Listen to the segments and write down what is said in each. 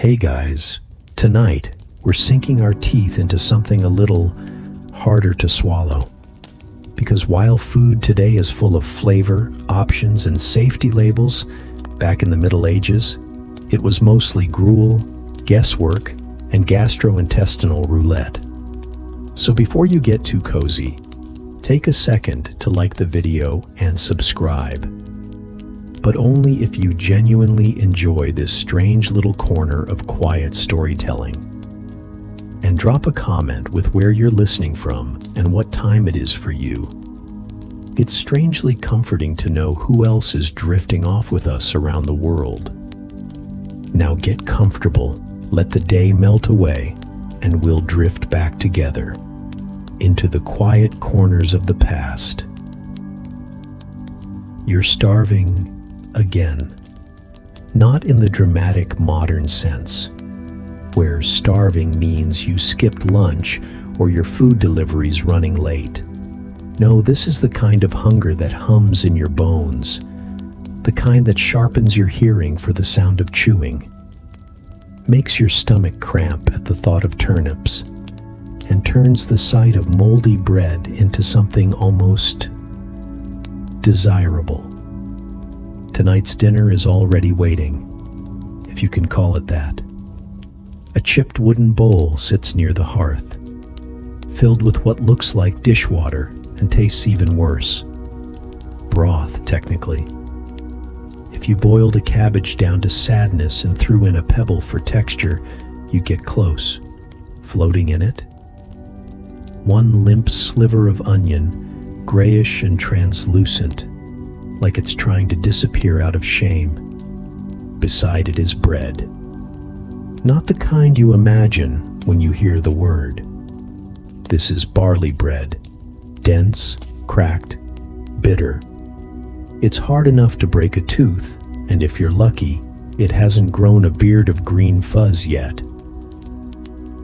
Hey guys, tonight we're sinking our teeth into something a little harder to swallow. Because while food today is full of flavor, options, and safety labels, back in the Middle Ages, it was mostly gruel, guesswork, and gastrointestinal roulette. So before you get too cozy, take a second to like the video and subscribe. But only if you genuinely enjoy this strange little corner of quiet storytelling. And drop a comment with where you're listening from and what time it is for you. It's strangely comforting to know who else is drifting off with us around the world. Now get comfortable, let the day melt away, and we'll drift back together into the quiet corners of the past. You're starving again. Not in the dramatic modern sense, where starving means you skipped lunch or your food delivery's running late. No, this is the kind of hunger that hums in your bones, the kind that sharpens your hearing for the sound of chewing, makes your stomach cramp at the thought of turnips, and turns the sight of moldy bread into something almost desirable. Tonight's dinner is already waiting, if you can call it that. A chipped wooden bowl sits near the hearth, filled with what looks like dishwater and tastes even worse. Broth, technically. If you boiled a cabbage down to sadness and threw in a pebble for texture, you get close. Floating in it, one limp sliver of onion, grayish and translucent, like it's trying to disappear out of shame. Beside it is bread. Not the kind you imagine when you hear the word. This is barley bread, dense, cracked, bitter. It's hard enough to break a tooth, and if you're lucky, it hasn't grown a beard of green fuzz yet.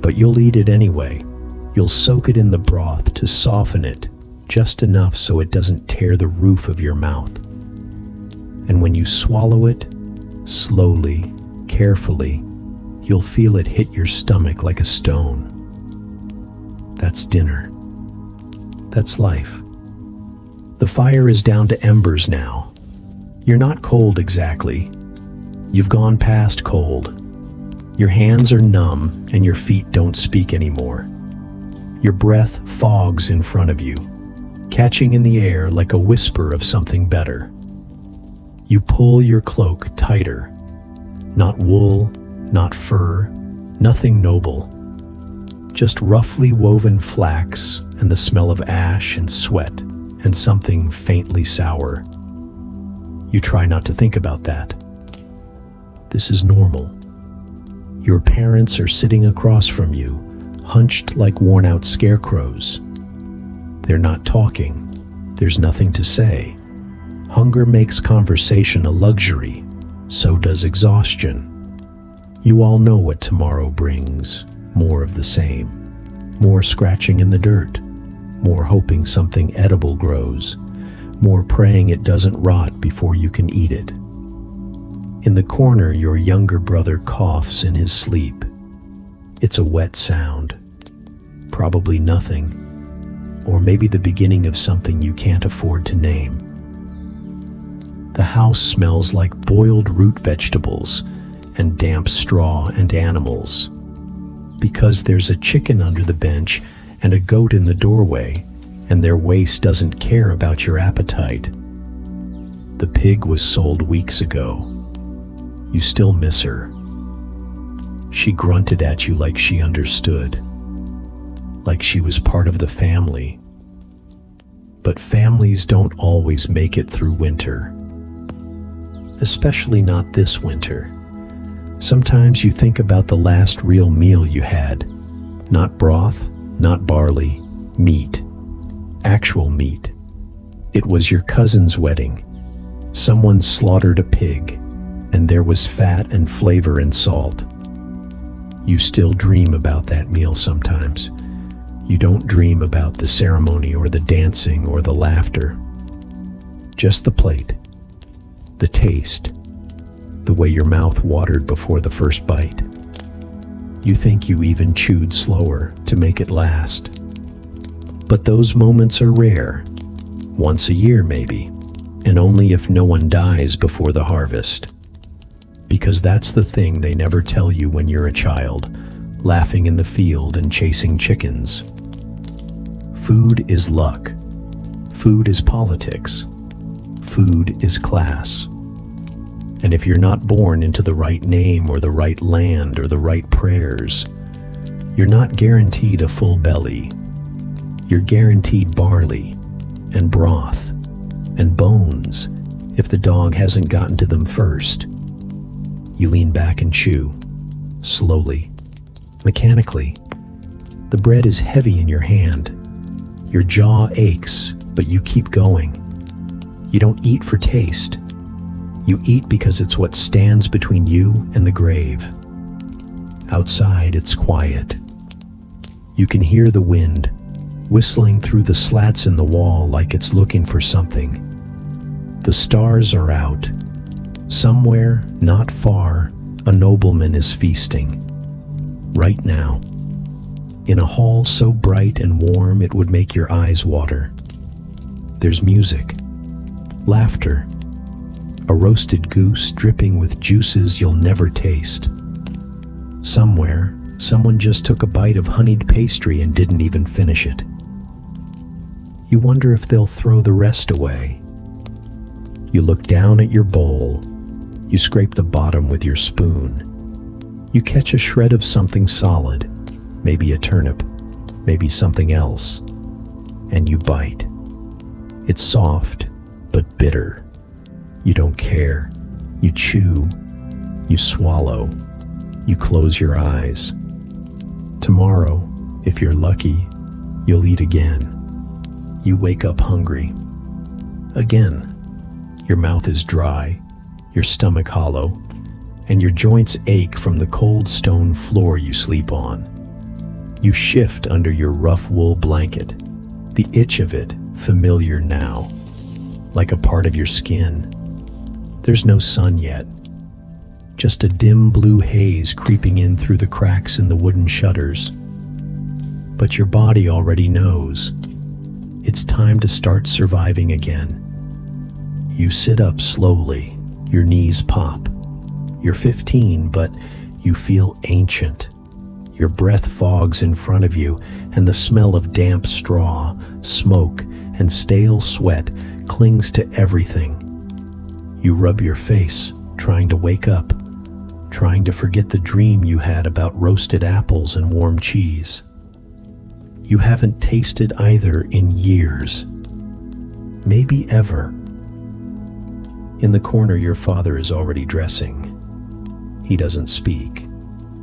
But you'll eat it anyway. You'll soak it in the broth to soften it, just enough so it doesn't tear the roof of your mouth. And when you swallow it, slowly, carefully, you'll feel it hit your stomach like a stone. That's dinner. That's life. The fire is down to embers now. You're not cold exactly. You've gone past cold. Your hands are numb and your feet don't speak anymore. Your breath fogs in front of you, catching in the air like a whisper of something better. You pull your cloak tighter. Not wool, not fur, nothing noble. Just roughly woven flax and the smell of ash and sweat and something faintly sour. You try not to think about that. This is normal. Your parents are sitting across from you, hunched like worn-out scarecrows. They're not talking. There's nothing to say. Hunger makes conversation a luxury. So does exhaustion. You all know what tomorrow brings. More of the same. More scratching in the dirt. More hoping something edible grows. More praying it doesn't rot before you can eat it. In the corner, your younger brother coughs in his sleep. It's a wet sound. Probably nothing. Or maybe the beginning of something you can't afford to name. The house smells like boiled root vegetables and damp straw and animals. Because there's a chicken under the bench and a goat in the doorway, and their waste doesn't care about your appetite. The pig was sold weeks ago. You still miss her. She grunted at you like she understood, like she was part of the family. But families don't always make it through winter. Especially not this winter. Sometimes you think about the last real meal you had. Not broth, not barley, meat. Actual meat. It was your cousin's wedding. Someone slaughtered a pig, and there was fat and flavor and salt. You still dream about that meal sometimes. You don't dream about the ceremony or the dancing or the laughter. Just the plate, the taste, the way your mouth watered before the first bite. You think you even chewed slower to make it last. But those moments are rare, once a year maybe, and only if no one dies before the harvest. Because that's the thing they never tell you when you're a child, laughing in the field and chasing chickens. Food is luck. Food is politics. Food is class. And if you're not born into the right name or the right land or the right prayers, you're not guaranteed a full belly. You're guaranteed barley and broth and bones if the dog hasn't gotten to them first. You lean back and chew, slowly, mechanically. The bread is heavy in your hand. Your jaw aches, but you keep going. You don't eat for taste. You eat because it's what stands between you and the grave. Outside, it's quiet. You can hear the wind whistling through the slats in the wall like it's looking for something. The stars are out. Somewhere, not far, a nobleman is feasting. Right now. In a hall so bright and warm it would make your eyes water. There's music, laughter, a roasted goose dripping with juices you'll never taste. Somewhere, someone just took a bite of honeyed pastry and didn't even finish it. You wonder if they'll throw the rest away. You look down at your bowl. You scrape the bottom with your spoon. You catch a shred of something solid, maybe a turnip, maybe something else, and you bite. It's soft, but bitter. You don't care. You chew. You swallow. You close your eyes. Tomorrow, if you're lucky, you'll eat again. You wake up hungry. Again. Your mouth is dry, your stomach hollow, and your joints ache from the cold stone floor you sleep on. You shift under your rough wool blanket, the itch of it familiar now, like a part of your skin. There's no sun yet, just a dim blue haze creeping in through the cracks in the wooden shutters. But your body already knows. It's time to start surviving again. You sit up slowly, your knees pop. You're 15, but you feel ancient. Your breath fogs in front of you, and the smell of damp straw, smoke, and stale sweat clings to everything. You rub your face, trying to wake up, trying to forget the dream you had about roasted apples and warm cheese. You haven't tasted either in years, maybe ever. In the corner, your father is already dressing. He doesn't speak.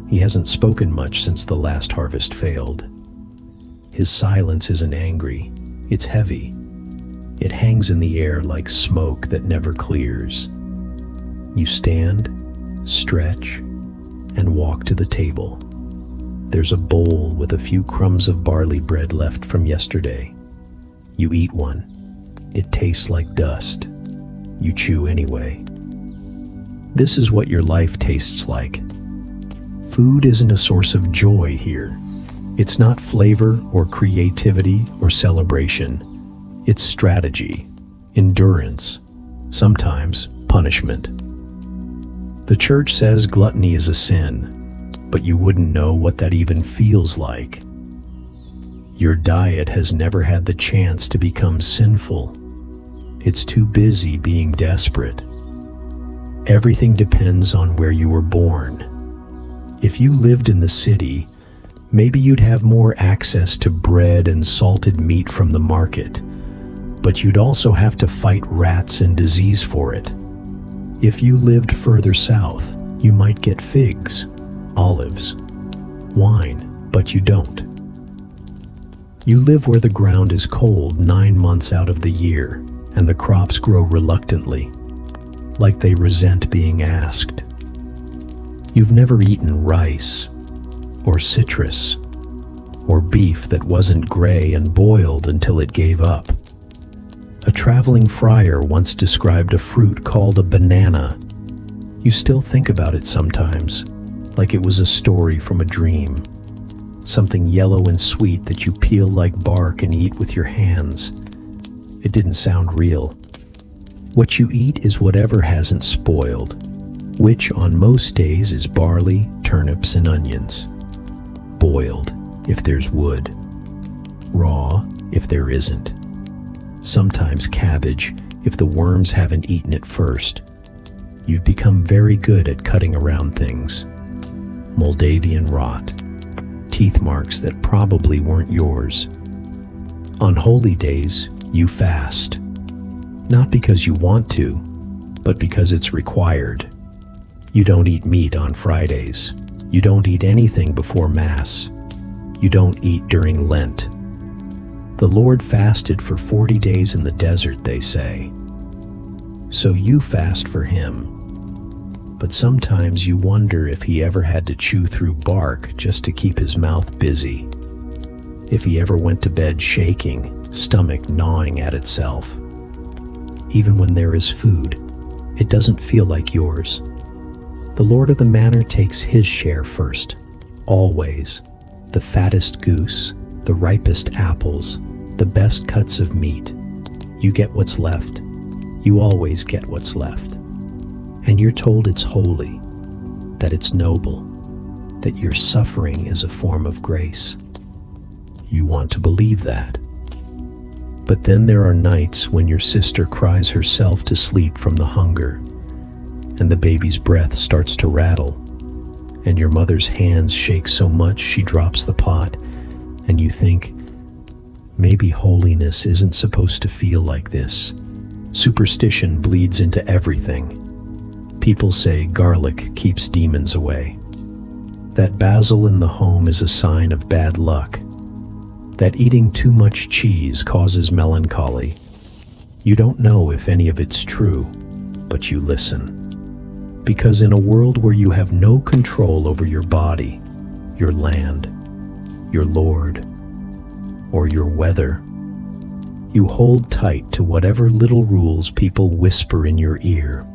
He hasn't spoken much since the last harvest failed. His silence isn't angry. It's heavy. It hangs in the air like smoke that never clears. You stand, stretch, and walk to the table. There's a bowl with a few crumbs of barley bread left from yesterday. You eat one. It tastes like dust. You chew anyway. This is what your life tastes like. Food isn't a source of joy here. It's not flavor or creativity or celebration. It's strategy, endurance, sometimes punishment. The church says gluttony is a sin, but you wouldn't know what that even feels like. Your diet has never had the chance to become sinful. It's too busy being desperate. Everything depends on where you were born. If you lived in the city, maybe you'd have more access to bread and salted meat from the market, but you'd also have to fight rats and disease for it. If you lived further south, you might get figs, olives, wine, but you don't. You live where the ground is cold 9 months out of the year, and the crops grow reluctantly, like they resent being asked. You've never eaten rice, or citrus, or beef that wasn't gray and boiled until it gave up. A traveling friar once described a fruit called a banana. You still think about it sometimes, like it was a story from a dream. Something yellow and sweet that you peel like bark and eat with your hands. It didn't sound real. What you eat is whatever hasn't spoiled, which on most days is barley, turnips, and onions. Boiled, if there's wood. Raw, if there isn't. Sometimes cabbage, if the worms haven't eaten it first. You've become very good at cutting around things. Moldavian rot. Teeth marks that probably weren't yours. On holy days, you fast. Not because you want to, but because it's required. You don't eat meat on Fridays. You don't eat anything before Mass. You don't eat during Lent. The Lord fasted for 40 days in the desert, they say. So you fast for him. But sometimes you wonder if he ever had to chew through bark just to keep his mouth busy. If he ever went to bed shaking, stomach gnawing at itself. Even when there is food, it doesn't feel like yours. The Lord of the Manor takes his share first, always. The fattest goose, the ripest apples, the best cuts of meat. You get what's left. You always get what's left. And you're told it's holy, that it's noble, that your suffering is a form of grace. You want to believe that. But then there are nights when your sister cries herself to sleep from the hunger, and the baby's breath starts to rattle, and your mother's hands shake so much she drops the pot, and you think, maybe holiness isn't supposed to feel like this. Superstition bleeds into everything. People say garlic keeps demons away. That basil in the home is a sign of bad luck. That eating too much cheese causes melancholy. You don't know if any of it's true, but you listen. Because in a world where you have no control over your body, your land, your Lord, or your weather, you hold tight to whatever little rules people whisper in your ear.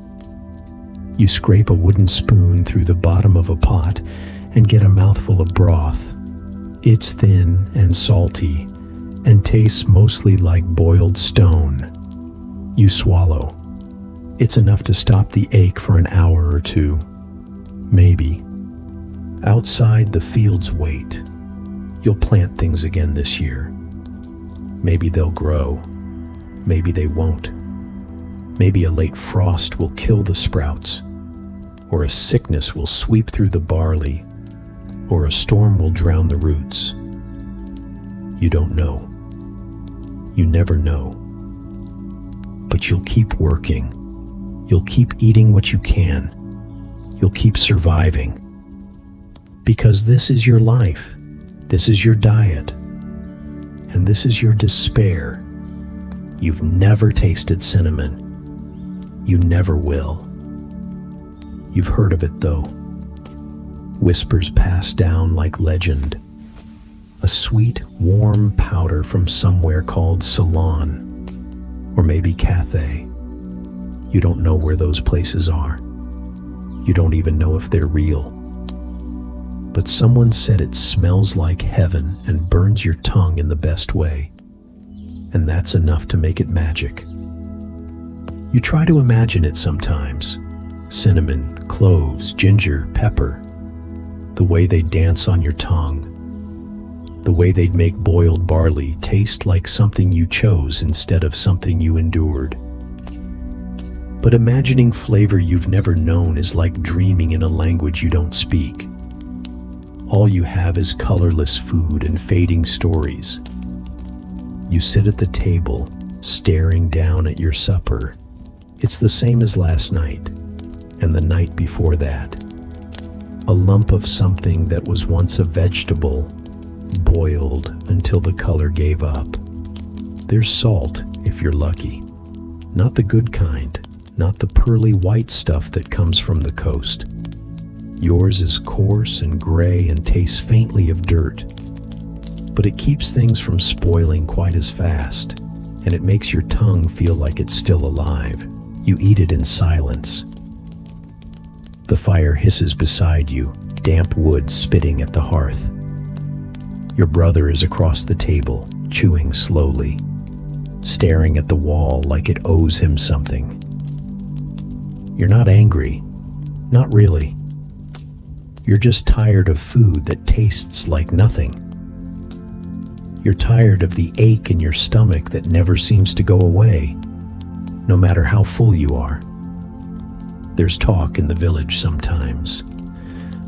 You scrape a wooden spoon through the bottom of a pot and get a mouthful of broth. It's thin and salty and tastes mostly like boiled stone. You swallow. It's enough to stop the ache for an hour or two. Maybe. Outside, the fields wait. You'll plant things again this year. Maybe they'll grow. Maybe they won't. Maybe a late frost will kill the sprouts, or a sickness will sweep through the barley, or a storm will drown the roots. You don't know. You never know. But you'll keep working. You'll keep eating what you can. You'll keep surviving. Because this is your life. This is your diet. And this is your despair. You've never tasted cinnamon. You never will. You've heard of it, though. Whispers pass down like legend. A sweet, warm powder from somewhere called Ceylon, or maybe Cathay. You don't know where those places are. You don't even know if they're real. But someone said it smells like heaven and burns your tongue in the best way. And that's enough to make it magic. You try to imagine it sometimes. Cinnamon, cloves, ginger, pepper. The way they dance on your tongue. The way they'd make boiled barley taste like something you chose instead of something you endured. But imagining flavor you've never known is like dreaming in a language you don't speak. All you have is colorless food and fading stories. You sit at the table, staring down at your supper. It's the same as last night, and the night before that. A lump of something that was once a vegetable, boiled until the color gave up. There's salt, if you're lucky. Not the good kind, not the pearly white stuff that comes from the coast. Yours is coarse and gray and tastes faintly of dirt. But it keeps things from spoiling quite as fast, and it makes your tongue feel like it's still alive. You eat it in silence. The fire hisses beside you, damp wood spitting at the hearth. Your brother is across the table, chewing slowly, staring at the wall like it owes him something. You're not angry, not really. You're just tired of food that tastes like nothing. You're tired of the ache in your stomach that never seems to go away, no matter how full you are. There's talk in the village sometimes.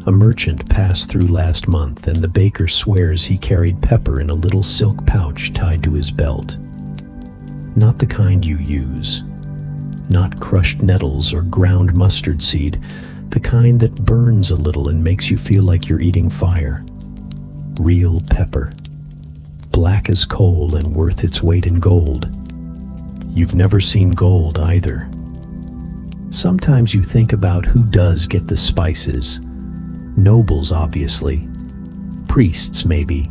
A merchant passed through last month, and the baker swears he carried pepper in a little silk pouch tied to his belt. Not the kind you use. Not crushed nettles or ground mustard seed, the kind that burns a little and makes you feel like you're eating fire. Real pepper. Black as coal and worth its weight in gold. You've never seen gold either. Sometimes you think about who does get the spices. Nobles, obviously. Priests, maybe.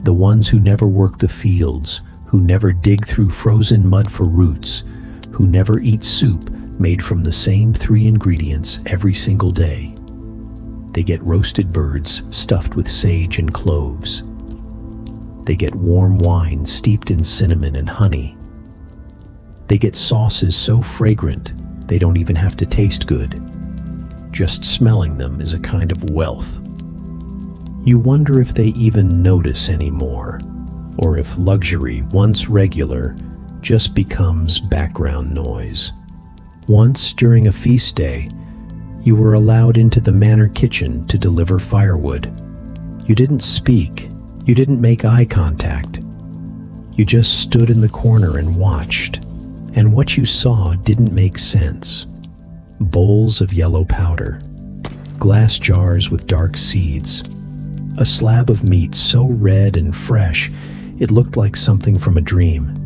The ones who never work the fields, who never dig through frozen mud for roots, who never eat soup made from the same 3 ingredients every single day. They get roasted birds stuffed with sage and cloves. They get warm wine steeped in cinnamon and honey. They get sauces so fragrant they don't even have to taste good. Just smelling them is a kind of wealth. You wonder if they even notice anymore, or if luxury, once regular, just becomes background noise. Once, during a feast day, you were allowed into the manor kitchen to deliver firewood. You didn't speak, you didn't make eye contact. You just stood in the corner and watched, and what you saw didn't make sense. Bowls of yellow powder, glass jars with dark seeds, a slab of meat so red and fresh it looked like something from a dream.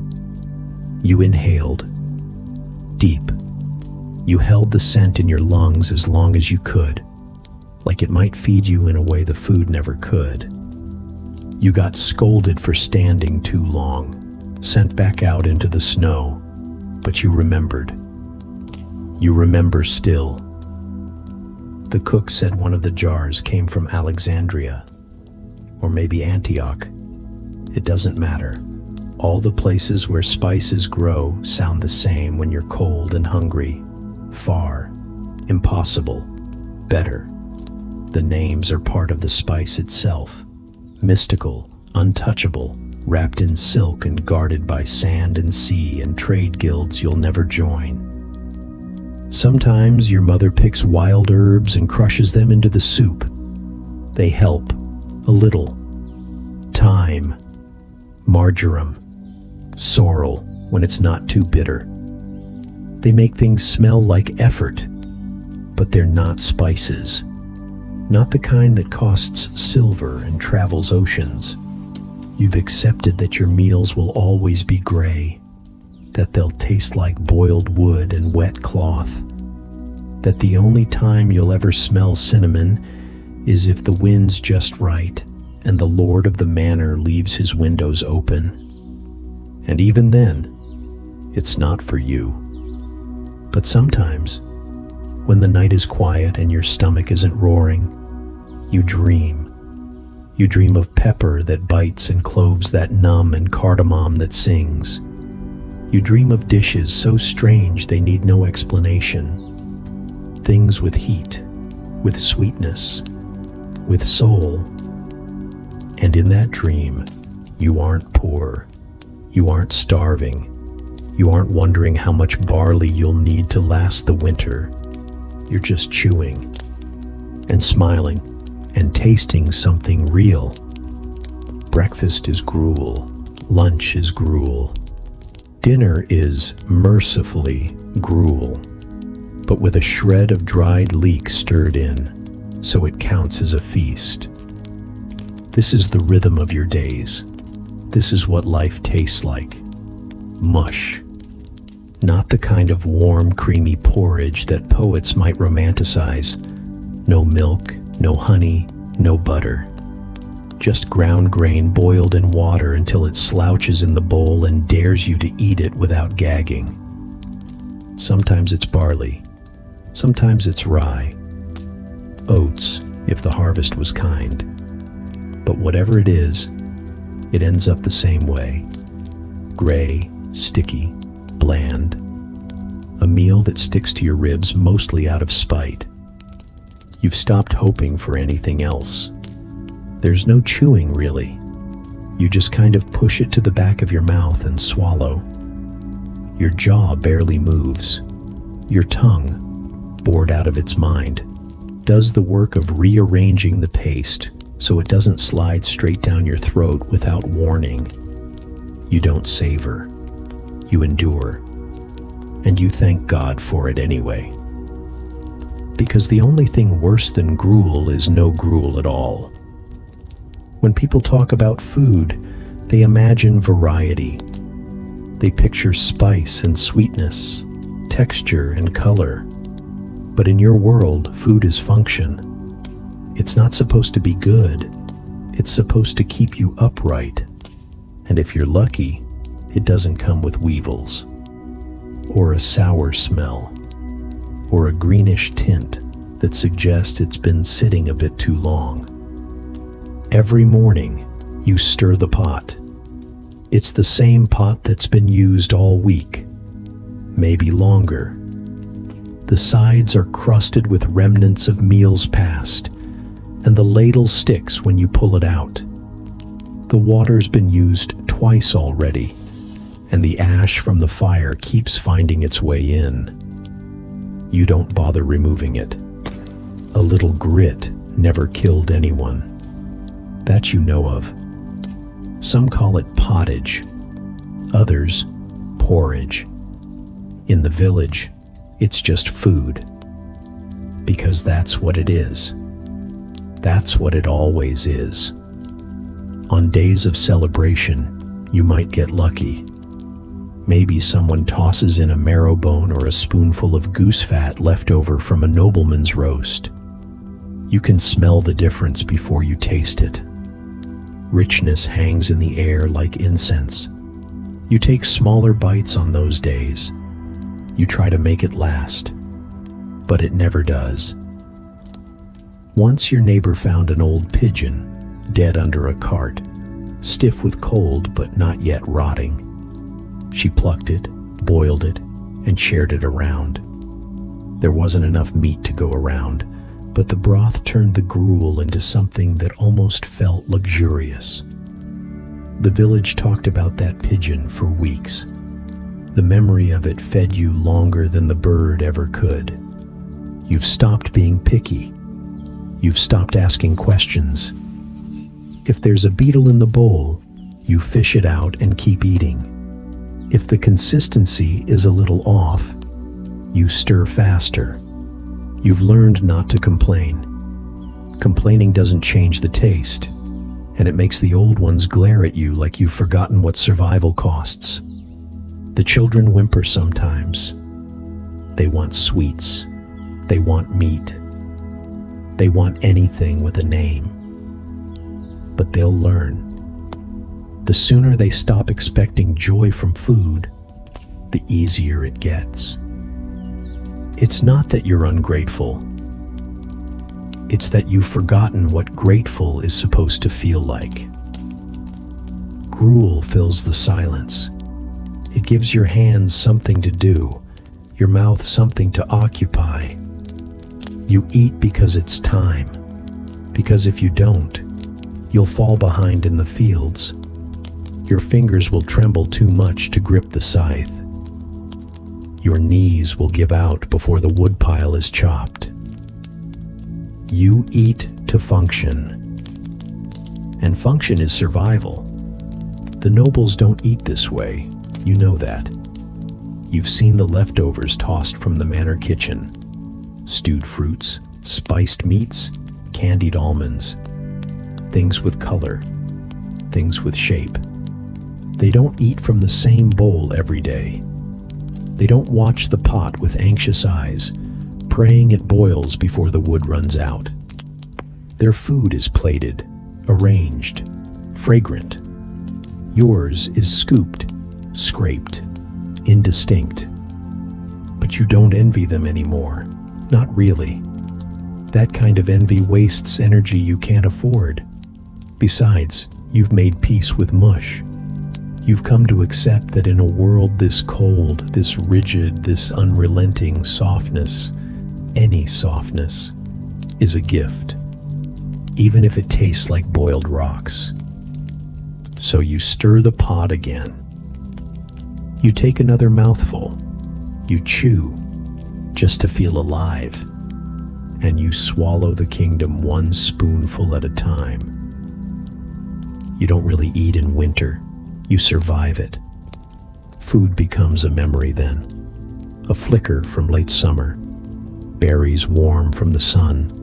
You inhaled, deep. You held the scent in your lungs as long as you could, like it might feed you in a way the food never could. You got scolded for standing too long, sent back out into the snow, but you remembered. You remember still. The cook said one of the jars came from Alexandria, or maybe Antioch. It doesn't matter. All the places where spices grow sound the same when you're cold and hungry. Far, impossible, better. The names are part of the spice itself. Mystical, untouchable, wrapped in silk and guarded by sand and sea and trade guilds you'll never join. Sometimes your mother picks wild herbs and crushes them into the soup. They help, a little. Thyme, marjoram, sorrel when it's not too bitter. They make things smell like effort, but they're not spices. Not the kind that costs silver and travels oceans. You've accepted that your meals will always be gray, that they'll taste like boiled wood and wet cloth, that the only time you'll ever smell cinnamon is if the wind's just right and the lord of the manor leaves his windows open. And even then, it's not for you. But sometimes, when the night is quiet and your stomach isn't roaring, you dream. You dream of pepper that bites and cloves that numb and cardamom that sings. You dream of dishes so strange they need no explanation. Things with heat, with sweetness, with soul. And in that dream, you aren't poor. You aren't starving. You aren't wondering how much barley you'll need to last the winter. You're just chewing and smiling and tasting something real. Breakfast is gruel. Lunch is gruel. Dinner is mercifully gruel, but with a shred of dried leek stirred in, so it counts as a feast. This is the rhythm of your days. This is what life tastes like. Mush. Not the kind of warm, creamy porridge that poets might romanticize. No milk, no honey, no butter. Just ground grain boiled in water until it slouches in the bowl and dares you to eat it without gagging. Sometimes it's barley. Sometimes it's rye. Oats, if the harvest was kind. But whatever it is, it ends up the same way. Gray, sticky, bland. A meal that sticks to your ribs mostly out of spite. You've stopped hoping for anything else. There's no chewing, really. You just kind of push it to the back of your mouth and swallow. Your jaw barely moves. Your tongue, bored out of its mind, does the work of rearranging the paste so it doesn't slide straight down your throat without warning. You don't savor. You endure. And you thank God for it anyway. Because the only thing worse than gruel is no gruel at all. When people talk about food, they imagine variety. They picture spice and sweetness, texture and color. But in your world, food is function. It's not supposed to be good. It's supposed to keep you upright. And if you're lucky, it doesn't come with weevils, or a sour smell, or a greenish tint that suggests it's been sitting a bit too long. Every morning, you stir the pot. It's the same pot that's been used all week, maybe longer. The sides are crusted with remnants of meals past, and the ladle sticks when you pull it out. The water's been used twice already, and the ash from the fire keeps finding its way in. You don't bother removing it. A little grit never killed anyone. That you know of. Some call it pottage, others porridge. In the village, it's just food. Because that's what it is. That's what it always is. On days of celebration, you might get lucky. Maybe someone tosses in a marrow bone or a spoonful of goose fat left over from a nobleman's roast. You can smell the difference before you taste it. Richness hangs in the air like incense. You take smaller bites on those days. You try to make it last, but it never does. Once your neighbor found an old pigeon, dead under a cart, stiff with cold but not yet rotting. She plucked it, boiled it, and shared it around. There wasn't enough meat to go around, but the broth turned the gruel into something that almost felt luxurious. The village talked about that pigeon for weeks. The memory of it fed you longer than the bird ever could. You've stopped being picky. You've stopped asking questions. If there's a beetle in the bowl, you fish it out and keep eating. If the consistency is a little off, you stir faster. You've learned not to complain. Complaining doesn't change the taste, and it makes the old ones glare at you like you've forgotten what survival costs. The children whimper sometimes. They want sweets. They want meat. They want anything with a name. But they'll learn. The sooner they stop expecting joy from food, the easier it gets. It's not that you're ungrateful. It's that you've forgotten what grateful is supposed to feel like. Gruel fills the silence. It gives your hands something to do, your mouth something to occupy. You eat because it's time. Because if you don't, you'll fall behind in the fields. Your fingers will tremble too much to grip the scythe. Your knees will give out before the woodpile is chopped. You eat to function. And function is survival. The nobles don't eat this way. You know that. You've seen the leftovers tossed from the manor kitchen. Stewed fruits, spiced meats, candied almonds. Things with color. Things with shape. They don't eat from the same bowl every day. They don't watch the pot with anxious eyes, praying it boils before the wood runs out. Their food is plated, arranged, fragrant. Yours is scooped, scraped, indistinct. But you don't envy them anymore. Not really. That kind of envy wastes energy you can't afford. Besides, you've made peace with mush. You've come to accept that in a world this cold, this rigid, this unrelenting softness, any softness, is a gift, even if it tastes like boiled rocks. So you stir the pot again. You take another mouthful. You chew, just to feel alive. And you swallow the kingdom one spoonful at a time. You don't really eat in winter. You survive it. Food becomes a memory then. A flicker from late summer. Berries warm from the sun.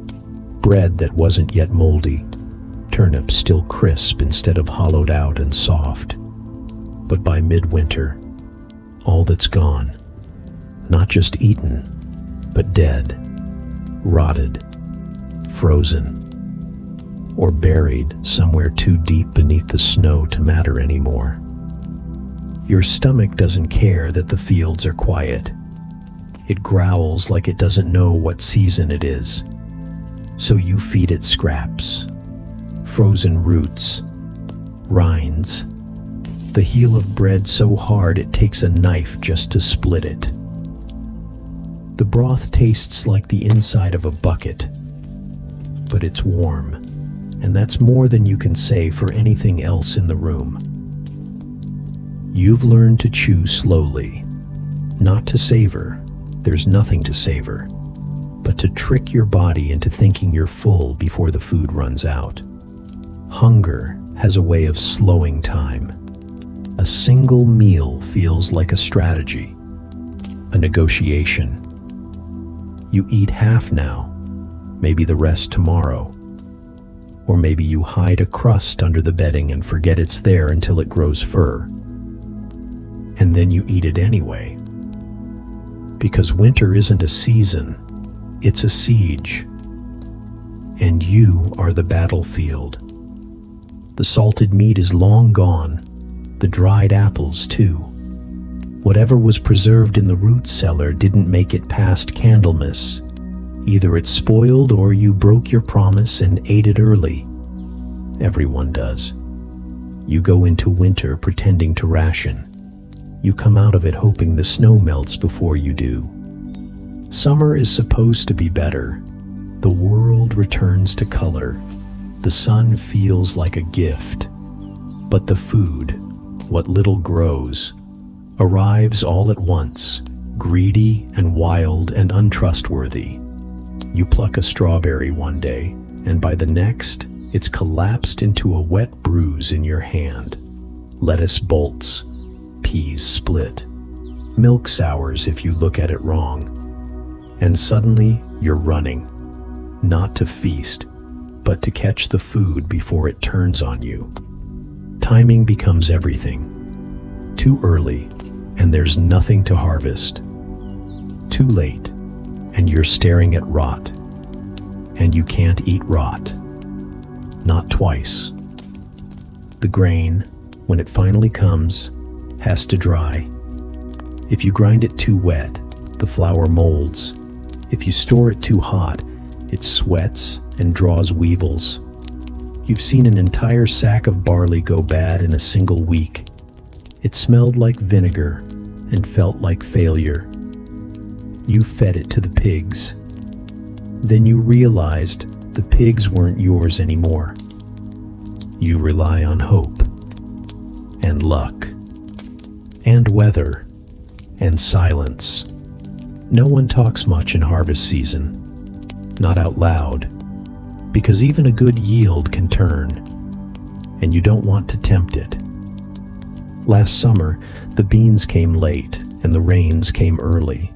Bread that wasn't yet moldy. Turnips still crisp instead of hollowed out and soft. But by midwinter, all that's gone. Not just eaten, but dead. Rotted, frozen, or buried somewhere too deep beneath the snow to matter anymore. Your stomach doesn't care that the fields are quiet. It growls like it doesn't know what season it is. So you feed it scraps, frozen roots, rinds, the heel of bread so hard it takes a knife just to split it. The broth tastes like the inside of a bucket, but it's warm, and that's more than you can say for anything else in the room. You've learned to chew slowly, not to savor, there's nothing to savor, but to trick your body into thinking you're full before the food runs out. Hunger has a way of slowing time. A single meal feels like a strategy, a negotiation. You eat half now, maybe the rest tomorrow. Or maybe you hide a crust under the bedding and forget it's there until it grows fur. And then you eat it anyway. Because winter isn't a season, it's a siege. And you are the battlefield. The salted meat is long gone, the dried apples too. Whatever was preserved in the root cellar didn't make it past Candlemas. Either it spoiled or you broke your promise and ate it early. Everyone does. You go into winter pretending to ration. You come out of it hoping the snow melts before you do. Summer is supposed to be better. The world returns to color. The sun feels like a gift. But the food, what little grows, arrives all at once, greedy and wild and untrustworthy. You pluck a strawberry one day, and by the next, it's collapsed into a wet bruise in your hand. Lettuce bolts, peas split, milk sours if you look at it wrong. And suddenly, you're running, not to feast, but to catch the food before it turns on you. Timing becomes everything. Too early, and there's nothing to harvest. Too late, and you're staring at rot. And you can't eat rot. Not twice. The grain, when it finally comes, has to dry. If you grind it too wet, the flour molds. If you store it too hot, it sweats and draws weevils. You've seen an entire sack of barley go bad in a single week. It smelled like vinegar and felt like failure. You fed it to the pigs. Then you realized the pigs weren't yours anymore. You rely on hope, and luck, and weather, and silence. No one talks much in harvest season, not out loud, because even a good yield can turn, and you don't want to tempt it. Last summer, the beans came late, and the rains came early.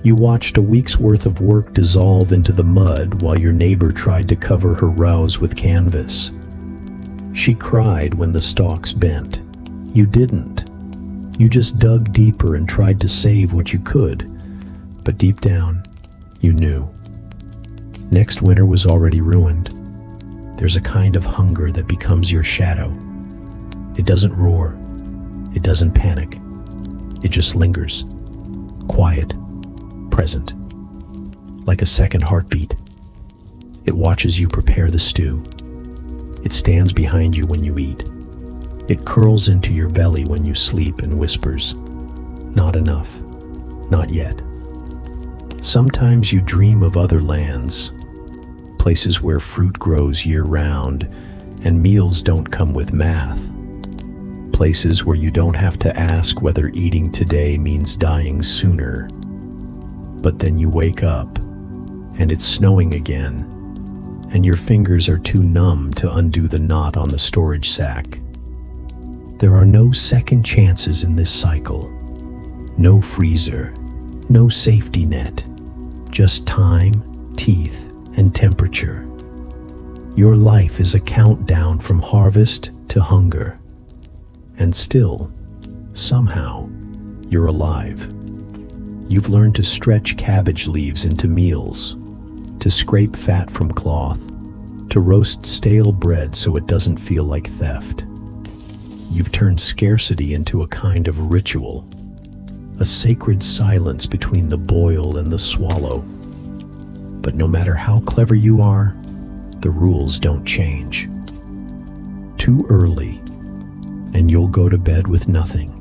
You watched a week's worth of work dissolve into the mud while your neighbor tried to cover her rows with canvas. She cried when the stalks bent. You didn't. You just dug deeper and tried to save what you could. But deep down, you knew. Next winter was already ruined. There's a kind of hunger that becomes your shadow. It doesn't roar. It doesn't panic. It just lingers. Quiet. Present. Like a second heartbeat. It watches you prepare the stew. It stands behind you when you eat. It curls into your belly when you sleep and whispers, "Not enough, not yet." Sometimes you dream of other lands, places where fruit grows year-round and meals don't come with math. Places where you don't have to ask whether eating today means dying sooner. But then you wake up, and it's snowing again, and your fingers are too numb to undo the knot on the storage sack. There are no second chances in this cycle. No freezer, no safety net, just time, teeth, and temperature. Your life is a countdown from harvest to hunger. And still, somehow, you're alive. You've learned to stretch cabbage leaves into meals, to scrape fat from cloth, to roast stale bread so it doesn't feel like theft. You've turned scarcity into a kind of ritual, a sacred silence between the boil and the swallow. But no matter how clever you are, the rules don't change. Too early, and you'll go to bed with nothing.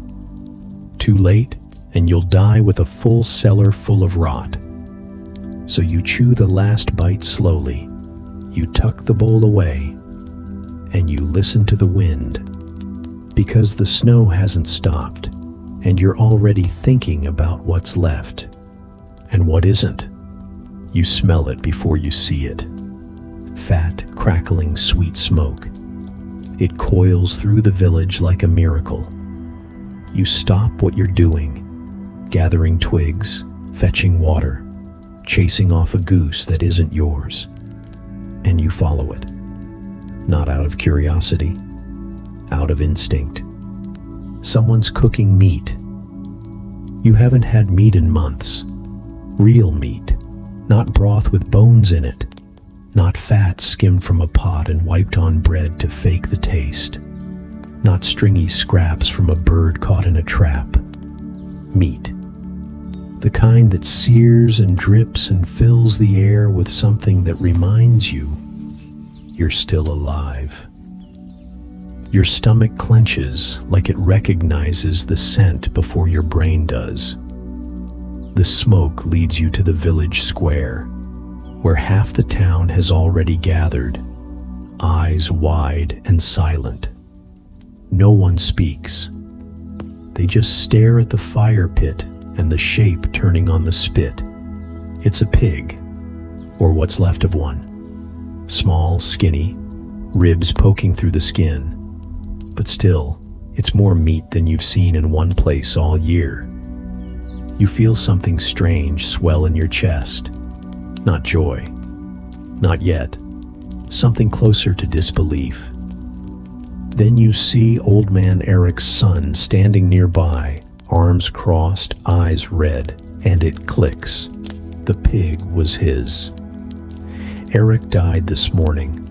Too late, and you'll die with a full cellar full of rot. So you chew the last bite slowly, you tuck the bowl away, and you listen to the wind, because the snow hasn't stopped, and you're already thinking about what's left and what isn't. You smell it before you see it. Fat, crackling, sweet smoke. It coils through the village like a miracle. You stop what you're doing, gathering twigs, fetching water, chasing off a goose that isn't yours, and you follow it. Not out of curiosity, out of instinct. Someone's cooking meat. You haven't had meat in months. Real meat, not broth with bones in it, not fat skimmed from a pot and wiped on bread to fake the taste, not stringy scraps from a bird caught in a trap. Meat. The kind that sears and drips and fills the air with something that reminds you you're still alive. Your stomach clenches like it recognizes the scent before your brain does. The smoke leads you to the village square, where half the town has already gathered, eyes wide and silent. No one speaks. They just stare at the fire pit and the shape turning on the spit. It's a pig, or what's left of one. Small, skinny, ribs poking through the skin. But still, it's more meat than you've seen in one place all year. You feel something strange swell in your chest. Not joy. Not yet. Something closer to disbelief. Then you see Old Man Eric's son standing nearby, arms crossed, eyes red, and it clicks. The pig was his. Eric died this morning.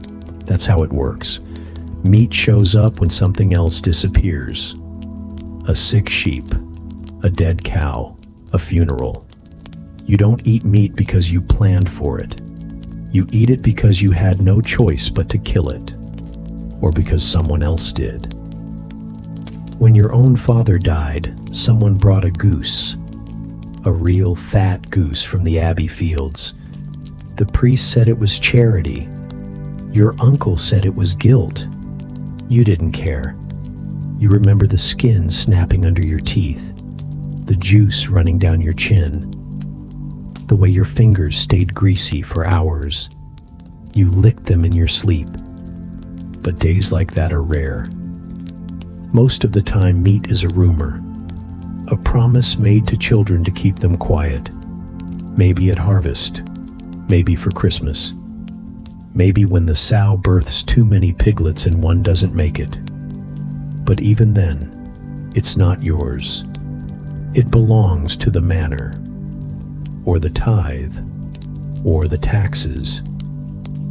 That's how it works. Meat shows up when something else disappears. A sick sheep, a dead cow, a funeral. You don't eat meat because you planned for it. You eat it because you had no choice but to kill it, or because someone else did. When your own father died, someone brought a goose, a real fat goose from the Abbey fields. The priest said it was charity. Your uncle said it was guilt. You didn't care. You remember the skin snapping under your teeth, the juice running down your chin, the way your fingers stayed greasy for hours. You licked them in your sleep. But days like that are rare. Most of the time, meat is a rumor, a promise made to children to keep them quiet. Maybe at harvest, maybe for Christmas, maybe when the sow births too many piglets and one doesn't make it. But even then, it's not yours. It belongs to the manor, or the tithe, or the taxes.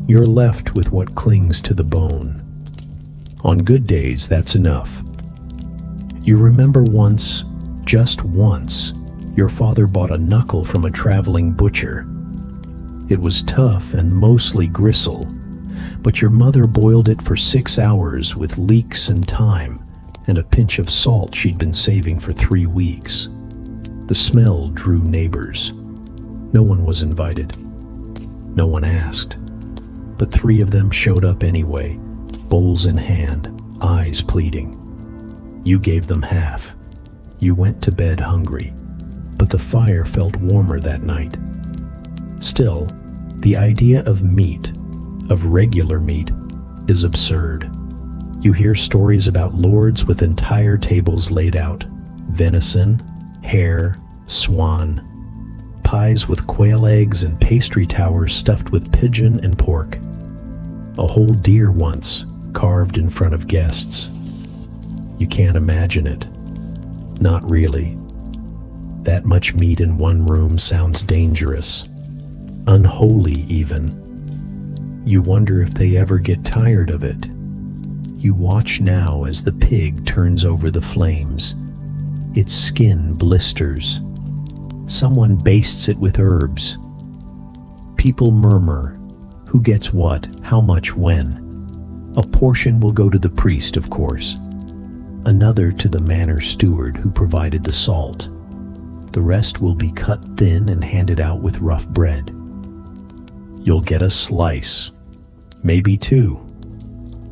You're left with what clings to the bone. On good days, that's enough. You remember once, just once, your father bought a knuckle from a traveling butcher. It was tough and mostly gristle, but your mother boiled it for 6 hours with leeks and thyme and a pinch of salt she'd been saving for 3 weeks. The smell drew neighbors. No one was invited. No one asked. But 3 of them showed up anyway, bowls in hand, eyes pleading. You gave them half. You went to bed hungry, but the fire felt warmer that night. Still, the idea of meat, of regular meat, is absurd. You hear stories about lords with entire tables laid out: venison, hare, swan, pies with quail eggs and pastry towers stuffed with pigeon and pork. A whole deer once, carved in front of guests. You can't imagine it. Not really. That much meat in one room sounds dangerous. Unholy even. You wonder if they ever get tired of it. You watch now as the pig turns over the flames. Its skin blisters. Someone bastes it with herbs. People murmur. Who gets what, how much, when? A portion will go to the priest, of course. Another to the manor steward who provided the salt. The rest will be cut thin and handed out with rough bread. You'll get a slice, maybe 2.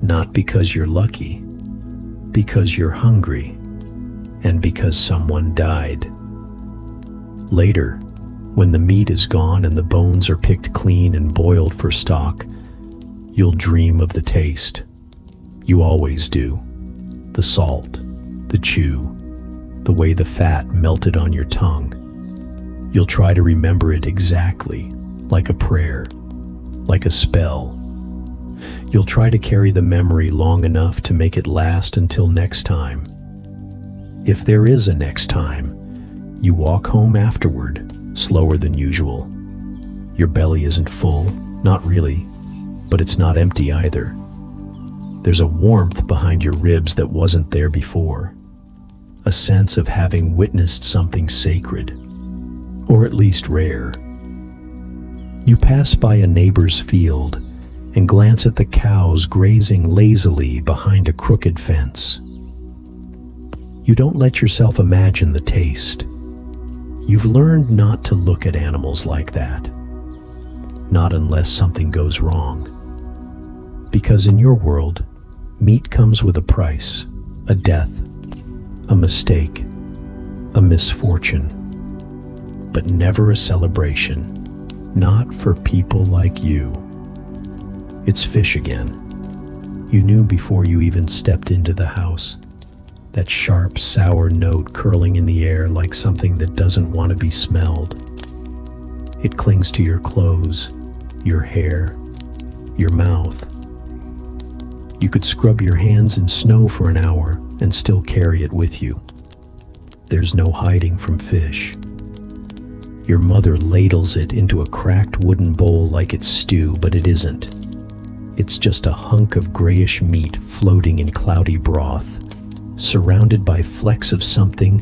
Not because you're lucky, because you're hungry, and because someone died. Later, when the meat is gone and the bones are picked clean and boiled for stock, you'll dream of the taste. You always do. The salt, the chew, the way the fat melted on your tongue. You'll try to remember it exactly, like a prayer, like a spell. You'll try to carry the memory long enough to make it last until next time. If there is a next time, you walk home afterward, slower than usual. Your belly isn't full, not really, but it's not empty either. There's a warmth behind your ribs that wasn't there before. A sense of having witnessed something sacred, or at least rare. You pass by a neighbor's field and glance at the cows grazing lazily behind a crooked fence. You don't let yourself imagine the taste. You've learned not to look at animals like that. Not unless something goes wrong. Because in your world, meat comes with a price, a death, a mistake, a misfortune. But never a celebration. Not for people like you. It's fish again. You knew before you even stepped into the house. That sharp, sour note curling in the air like something that doesn't want to be smelled. It clings to your clothes, your hair, your mouth. You could scrub your hands in snow for an hour and still carry it with you. There's no hiding from fish. Your mother ladles it into a cracked wooden bowl like it's stew, but it isn't. It's just a hunk of grayish meat floating in cloudy broth, surrounded by flecks of something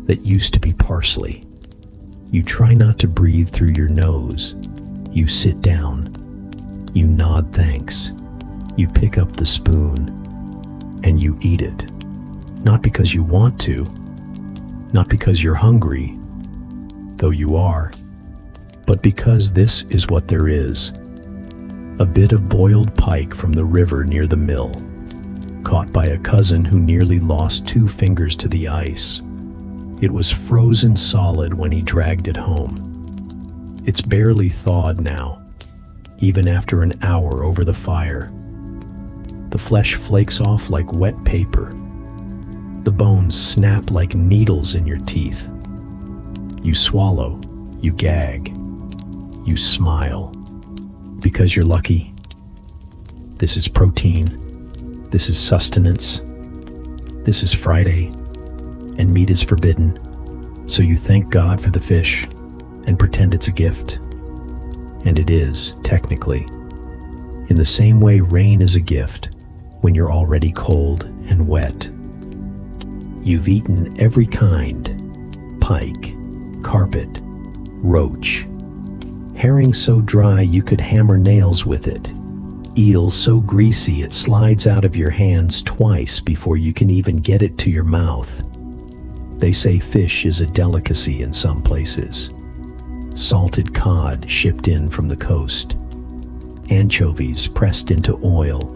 that used to be parsley. You try not to breathe through your nose. You sit down. You nod thanks. You pick up the spoon, and you eat it. Not because you want to, not because you're hungry, though you are, but because this is what there is. A bit of boiled pike from the river near the mill, caught by a cousin who nearly lost 2 fingers to the ice. It was frozen solid when he dragged it home. It's barely thawed now, even after an hour over the fire. The flesh flakes off like wet paper. The bones snap like needles in your teeth. You swallow, you gag, you smile. Because you're lucky. This is protein. This is sustenance. This is Friday, and meat is forbidden. So you thank God for the fish and pretend it's a gift. And it is, technically. In the same way rain is a gift when you're already cold and wet. You've eaten every kind: pike, carpet, roach, Herring so dry you could hammer nails with it. Eel so greasy it slides out of your hands twice before you can even get it to your mouth. They say fish is a delicacy in some places. Salted cod shipped in from the coast. Anchovies pressed into oil.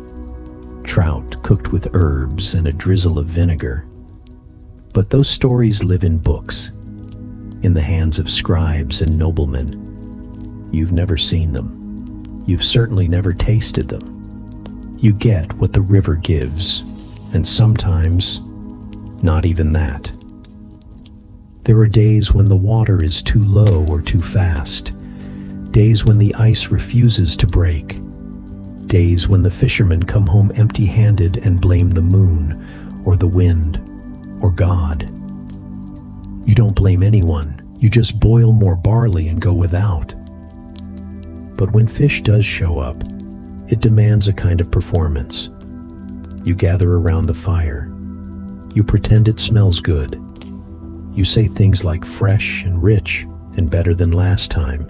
Trout cooked with herbs and a drizzle of vinegar. But those stories live in books, in the hands of scribes and noblemen. You've never seen them. You've certainly never tasted them. You get what the river gives, and sometimes not even that. There are days when the water is too low or too fast, days when the ice refuses to break, days when the fishermen come home empty-handed and blame the moon or the wind or God. You don't blame anyone, you just boil more barley and go without. But when fish does show up, it demands a kind of performance. You gather around the fire. You pretend it smells good. You say things like fresh and rich and better than last time,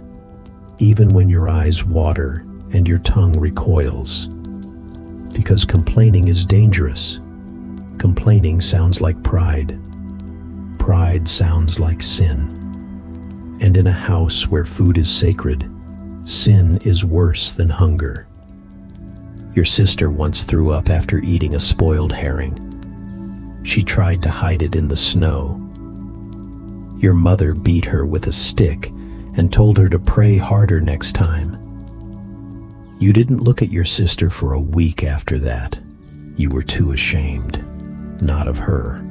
even when your eyes water and your tongue recoils. Because complaining is dangerous. Complaining sounds like pride. Pride sounds like sin. And in a house where food is sacred, sin is worse than hunger. Your sister once threw up after eating a spoiled herring. She tried to hide it in the snow. Your mother beat her with a stick and told her to pray harder next time. You didn't look at your sister for a week after that. You were too ashamed, not of her,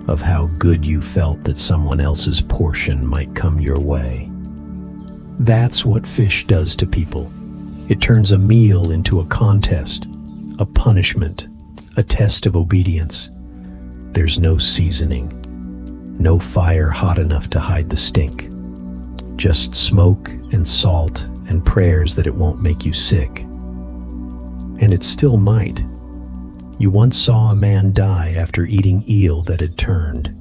of how good you felt that someone else's portion might come your way. That's what fish does to people. It turns a meal into a contest, a punishment, a test of obedience. There's no seasoning, no fire hot enough to hide the stink. Just smoke and salt and prayers that it won't make you sick. And it still might. You once saw a man die after eating eel that had turned.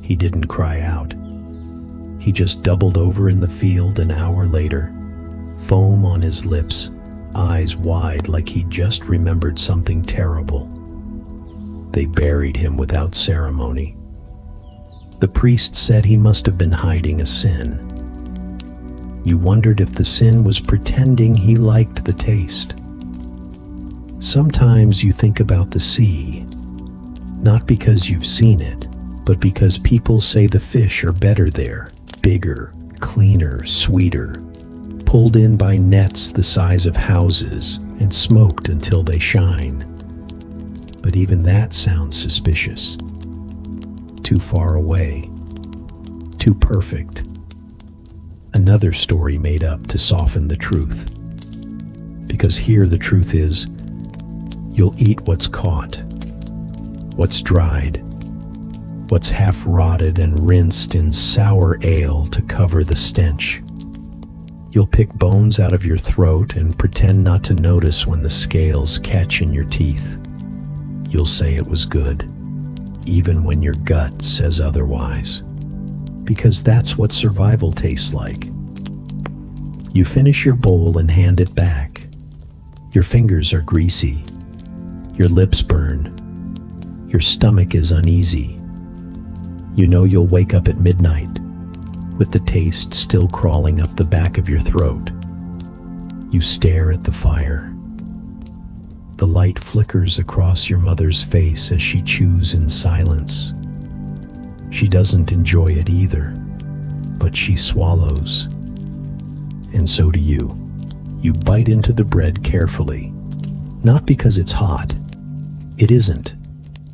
He didn't cry out. He just doubled over in the field an hour later, foam on his lips, eyes wide like he'd just remembered something terrible. They buried him without ceremony. The priest said he must have been hiding a sin. You wondered if the sin was pretending he liked the taste. Sometimes you think about the sea, not because you've seen it, but because people say the fish are better there. Bigger, cleaner, sweeter, pulled in by nets the size of houses and smoked until they shine. But even that sounds suspicious. Too far away, too perfect. Another story made up to soften the truth. Because here the truth is, you'll eat what's caught, what's dried, what's half rotted and rinsed in sour ale to cover the stench. You'll pick bones out of your throat and pretend not to notice when the scales catch in your teeth. You'll say it was good, even when your gut says otherwise. Because that's what survival tastes like. You finish your bowl and hand it back. Your fingers are greasy. Your lips burn. Your stomach is uneasy. You know you'll wake up at midnight with the taste still crawling up the back of your throat. You stare at the fire. The light flickers across your mother's face as she chews in silence. She doesn't enjoy it either, but she swallows. And so do you. You bite into the bread carefully, not because it's hot. It isn't.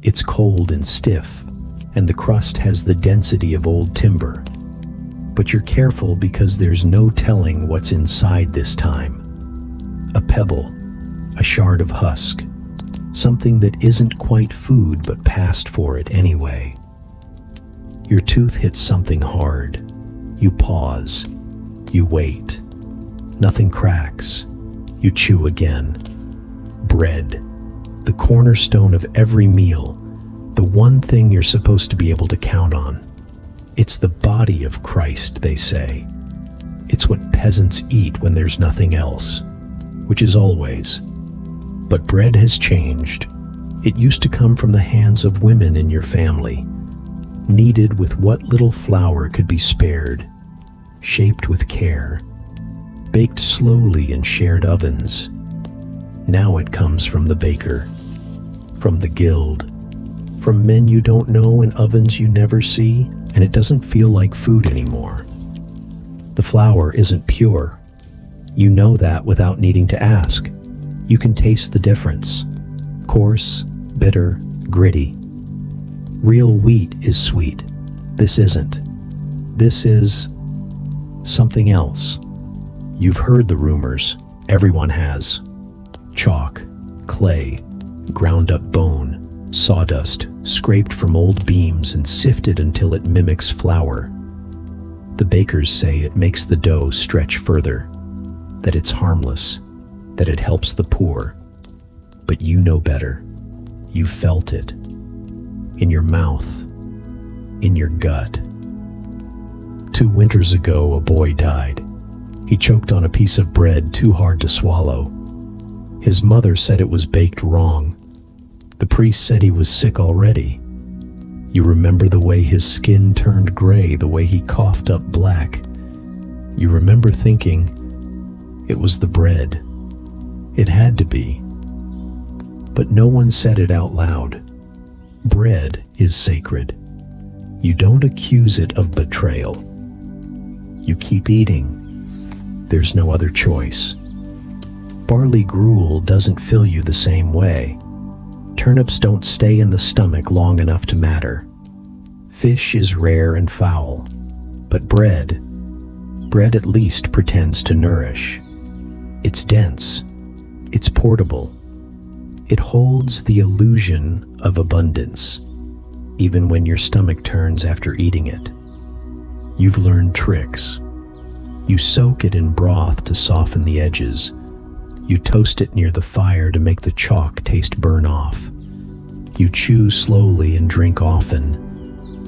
It's cold and stiff, and the crust has the density of old timber. But you're careful because there's no telling what's inside this time. A pebble, a shard of husk, something that isn't quite food but passed for it anyway. Your tooth hits something hard. You pause. You wait. Nothing cracks. You chew again. Bread, the cornerstone of every meal, the one thing you're supposed to be able to count on. It's the body of Christ, they say. It's It's what peasants eat when there's nothing else, which is always. But bread has changed. It used to come from the hands of women in your family, kneaded with what little flour could be spared, shaped with care, baked slowly in shared ovens. Now it comes from the baker, from the guild, from men you don't know in ovens you never see, and it doesn't feel like food anymore. The flour isn't pure. You know that without needing to ask. You can taste the difference. Coarse, bitter, gritty. Real wheat is sweet. This isn't. This is something else. You've heard the rumors. Everyone has. Chalk, clay, ground up bone, sawdust, scraped from old beams and sifted until it mimics flour. The bakers say it makes the dough stretch further, that it's harmless, that it helps the poor. But you know better. You felt it. In your mouth. In your gut. 2 winters ago, a boy died. He choked on a piece of bread too hard to swallow. His mother said it was baked wrong. The priest said he was sick already. You remember the way his skin turned gray, the way he coughed up black. You remember thinking it was the bread. It had to be. But no one said it out loud. Bread is sacred. You don't accuse it of betrayal. You keep eating. There's no other choice. Barley gruel doesn't fill you the same way. Turnips don't stay in the stomach long enough to matter. Fish is rare and foul. But bread at least pretends to nourish. It's dense. It's portable. It holds the illusion of abundance, even when your stomach turns after eating it. You've learned tricks. You soak it in broth to soften the edges. You toast it near the fire to make the chalk taste burn off. You chew slowly and drink often,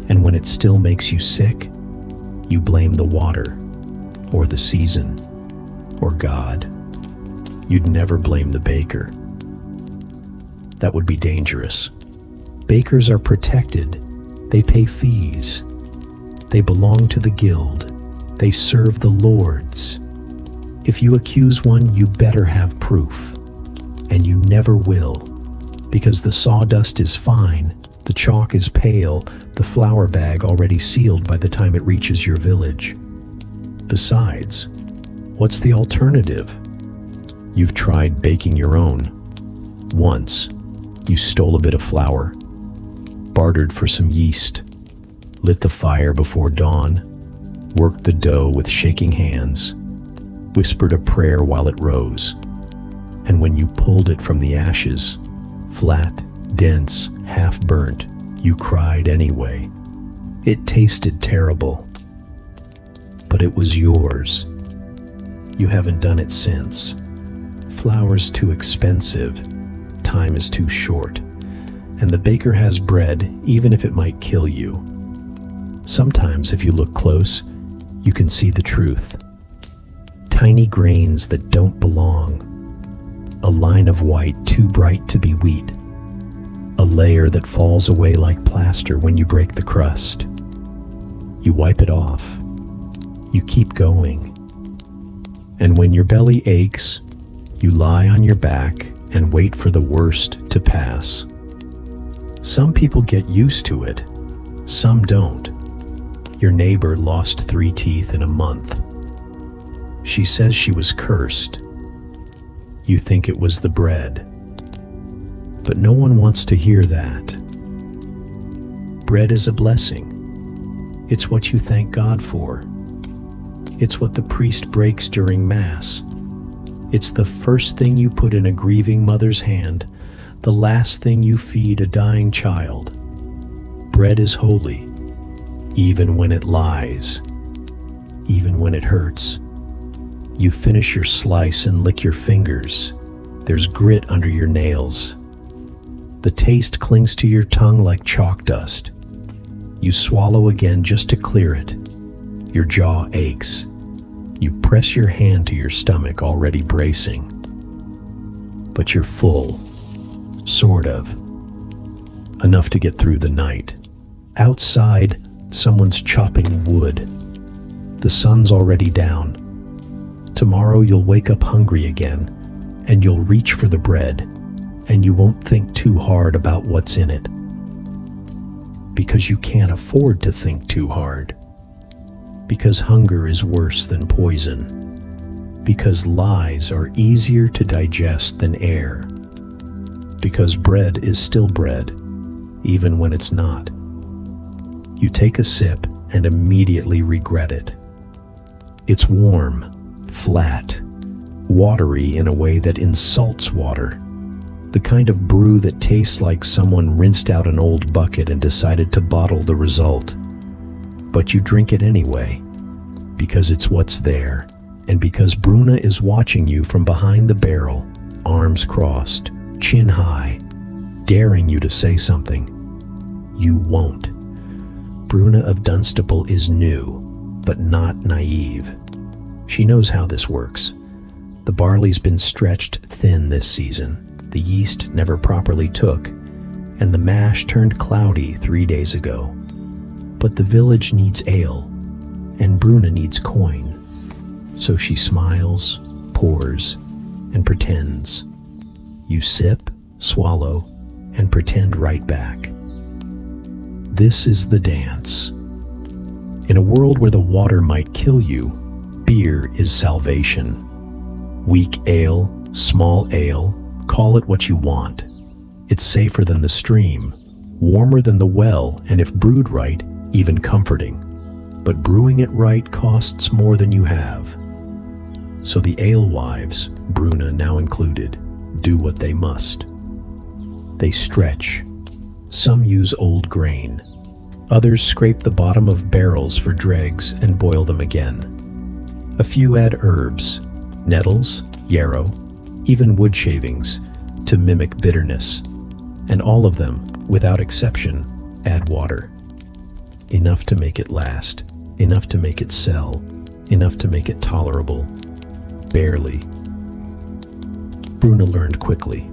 and when it still makes you sick, you blame the water, or the season, or God. You'd never blame the baker. That would be dangerous. Bakers are protected. They pay fees. They belong to the guild. They serve the lords. If you accuse one, you better have proof. And you never will, because the sawdust is fine, the chalk is pale, the flour bag already sealed by the time it reaches your village. Besides, what's the alternative? You've tried baking your own. Once, you stole a bit of flour, bartered for some yeast, lit the fire before dawn, worked the dough with shaking hands, whispered a prayer while it rose, and when you pulled it from the ashes, flat, dense, half-burnt, you cried anyway. It tasted terrible, but it was yours. You haven't done it since. Flour's too expensive, time is too short, and the baker has bread even if it might kill you. Sometimes, if you look close, you can see the truth. Tiny grains that don't belong. A line of white too bright to be wheat. A layer that falls away like plaster when you break the crust. You wipe it off. You keep going. And when your belly aches, you lie on your back and wait for the worst to pass. Some people get used to it. Some don't. Your neighbor lost 3 teeth in a month. She says she was cursed. You think it was the bread. But no one wants to hear that. Bread is a blessing. It's what you thank God for. It's what the priest breaks during Mass. It's the first thing you put in a grieving mother's hand, the last thing you feed a dying child. Bread is holy, even when it lies, even when it hurts. You finish your slice and lick your fingers. There's grit under your nails. The taste clings to your tongue like chalk dust. You swallow again just to clear it. Your jaw aches. You press your hand to your stomach, already bracing. But you're full. Sort of. Enough to get through the night. Outside, someone's chopping wood. The sun's already down. Tomorrow you'll wake up hungry again, and you'll reach for the bread, and you won't think too hard about what's in it. Because you can't afford to think too hard. Because hunger is worse than poison. Because lies are easier to digest than air. Because bread is still bread, even when it's not. You take a sip and immediately regret it. It's warm, flat, watery in a way that insults water. The kind of brew that tastes like someone rinsed out an old bucket and decided to bottle the result. But you drink it anyway, because it's what's there, and because Bruna is watching you from behind the barrel, arms crossed, chin high, daring you to say something. You won't. Bruna of Dunstable is new, but not naive. She knows how this works. The barley's been stretched thin this season. The yeast never properly took, and the mash turned cloudy 3 days ago. But the village needs ale, and Bruna needs coin. So she smiles, pours, and pretends. You sip, swallow, and pretend right back. This is the dance. In a world where the water might kill you, beer is salvation. Weak ale, small ale, call it what you want. It's safer than the stream, warmer than the well, and if brewed right, even comforting. But brewing it right costs more than you have. So the alewives, Bruna now included, do what they must. They stretch. Some use old grain. Others scrape the bottom of barrels for dregs and boil them again. A few add herbs, nettles, yarrow, even wood shavings, to mimic bitterness. And all of them, without exception, add water. Enough to make it last, enough to make it sell, enough to make it tolerable. Barely. Bruna learned quickly.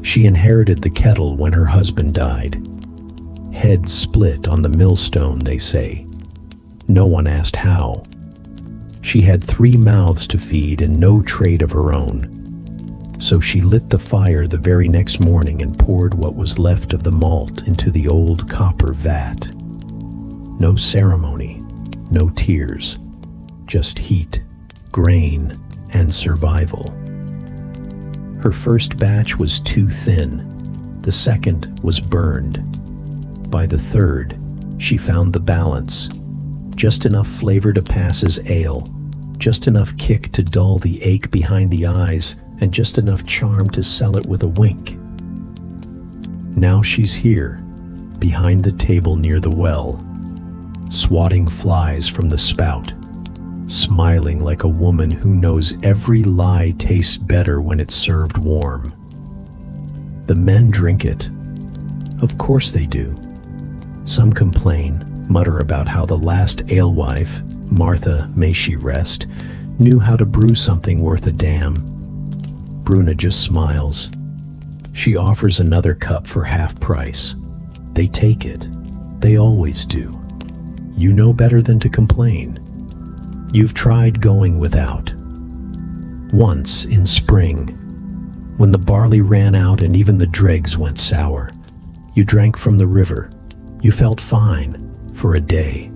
She inherited the kettle when her husband died. Heads split on the millstone, they say. No one asked how. She had 3 mouths to feed and no trade of her own. So she lit the fire the very next morning and poured what was left of the malt into the old copper vat. No ceremony, no tears, just heat, grain, and survival. Her first batch was too thin. The second was burned. By the third, she found the balance. Just enough flavor to pass as ale, just enough kick to dull the ache behind the eyes, and just enough charm to sell it with a wink. Now she's here, behind the table near the well, swatting flies from the spout, smiling like a woman who knows every lie tastes better when it's served warm. The men drink it. Of course they do. Some complain, mutter about how the last alewife, Martha, may she rest, knew how to brew something worth a damn. Bruna just smiles. She offers another cup for half price. They take it. They always do. You know better than to complain. You've tried going without. Once in spring, when the barley ran out and even the dregs went sour, you drank from the river. You felt fine for a day.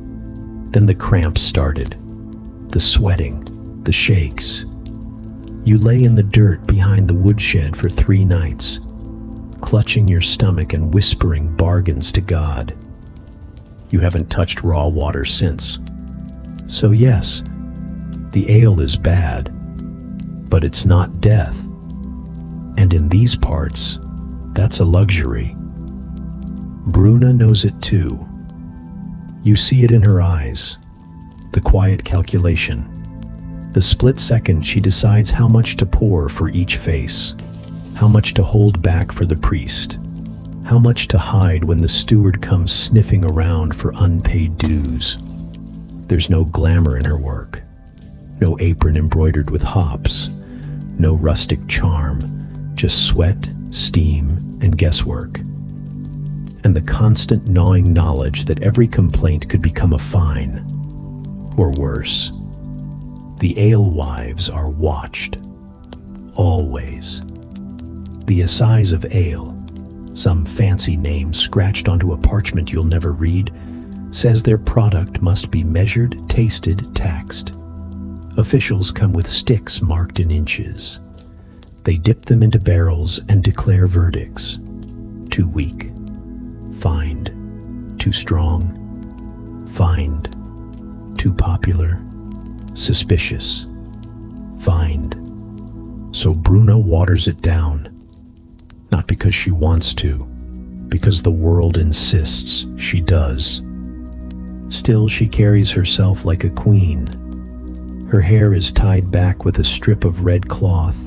Then the cramps started, the sweating, the shakes. You lay in the dirt behind the woodshed for 3 nights, clutching your stomach and whispering bargains to God. You haven't touched raw water since. So yes, the ale is bad, but it's not death. And in these parts, that's a luxury. Bruna knows it too. You see it in her eyes, the quiet calculation, the split second she decides how much to pour for each face, how much to hold back for the priest, how much to hide when the steward comes sniffing around for unpaid dues. There's no glamour in her work, No apron embroidered with hops, no rustic charm, just sweat, steam, and guesswork. And the constant gnawing knowledge that every complaint could become a fine, or worse. The alewives are watched, always. The assize of ale, some fancy name scratched onto a parchment you'll never read, says their product must be measured, tasted, taxed. Officials come with sticks marked in inches. They dip them into barrels and declare verdicts. Too weak. Fined. Too strong. Fined. Too popular. Suspicious. Fined. So Bruna waters it down. Not because she wants to, because the world insists she does. Still, she carries herself like a queen. Her hair is tied back with a strip of red cloth,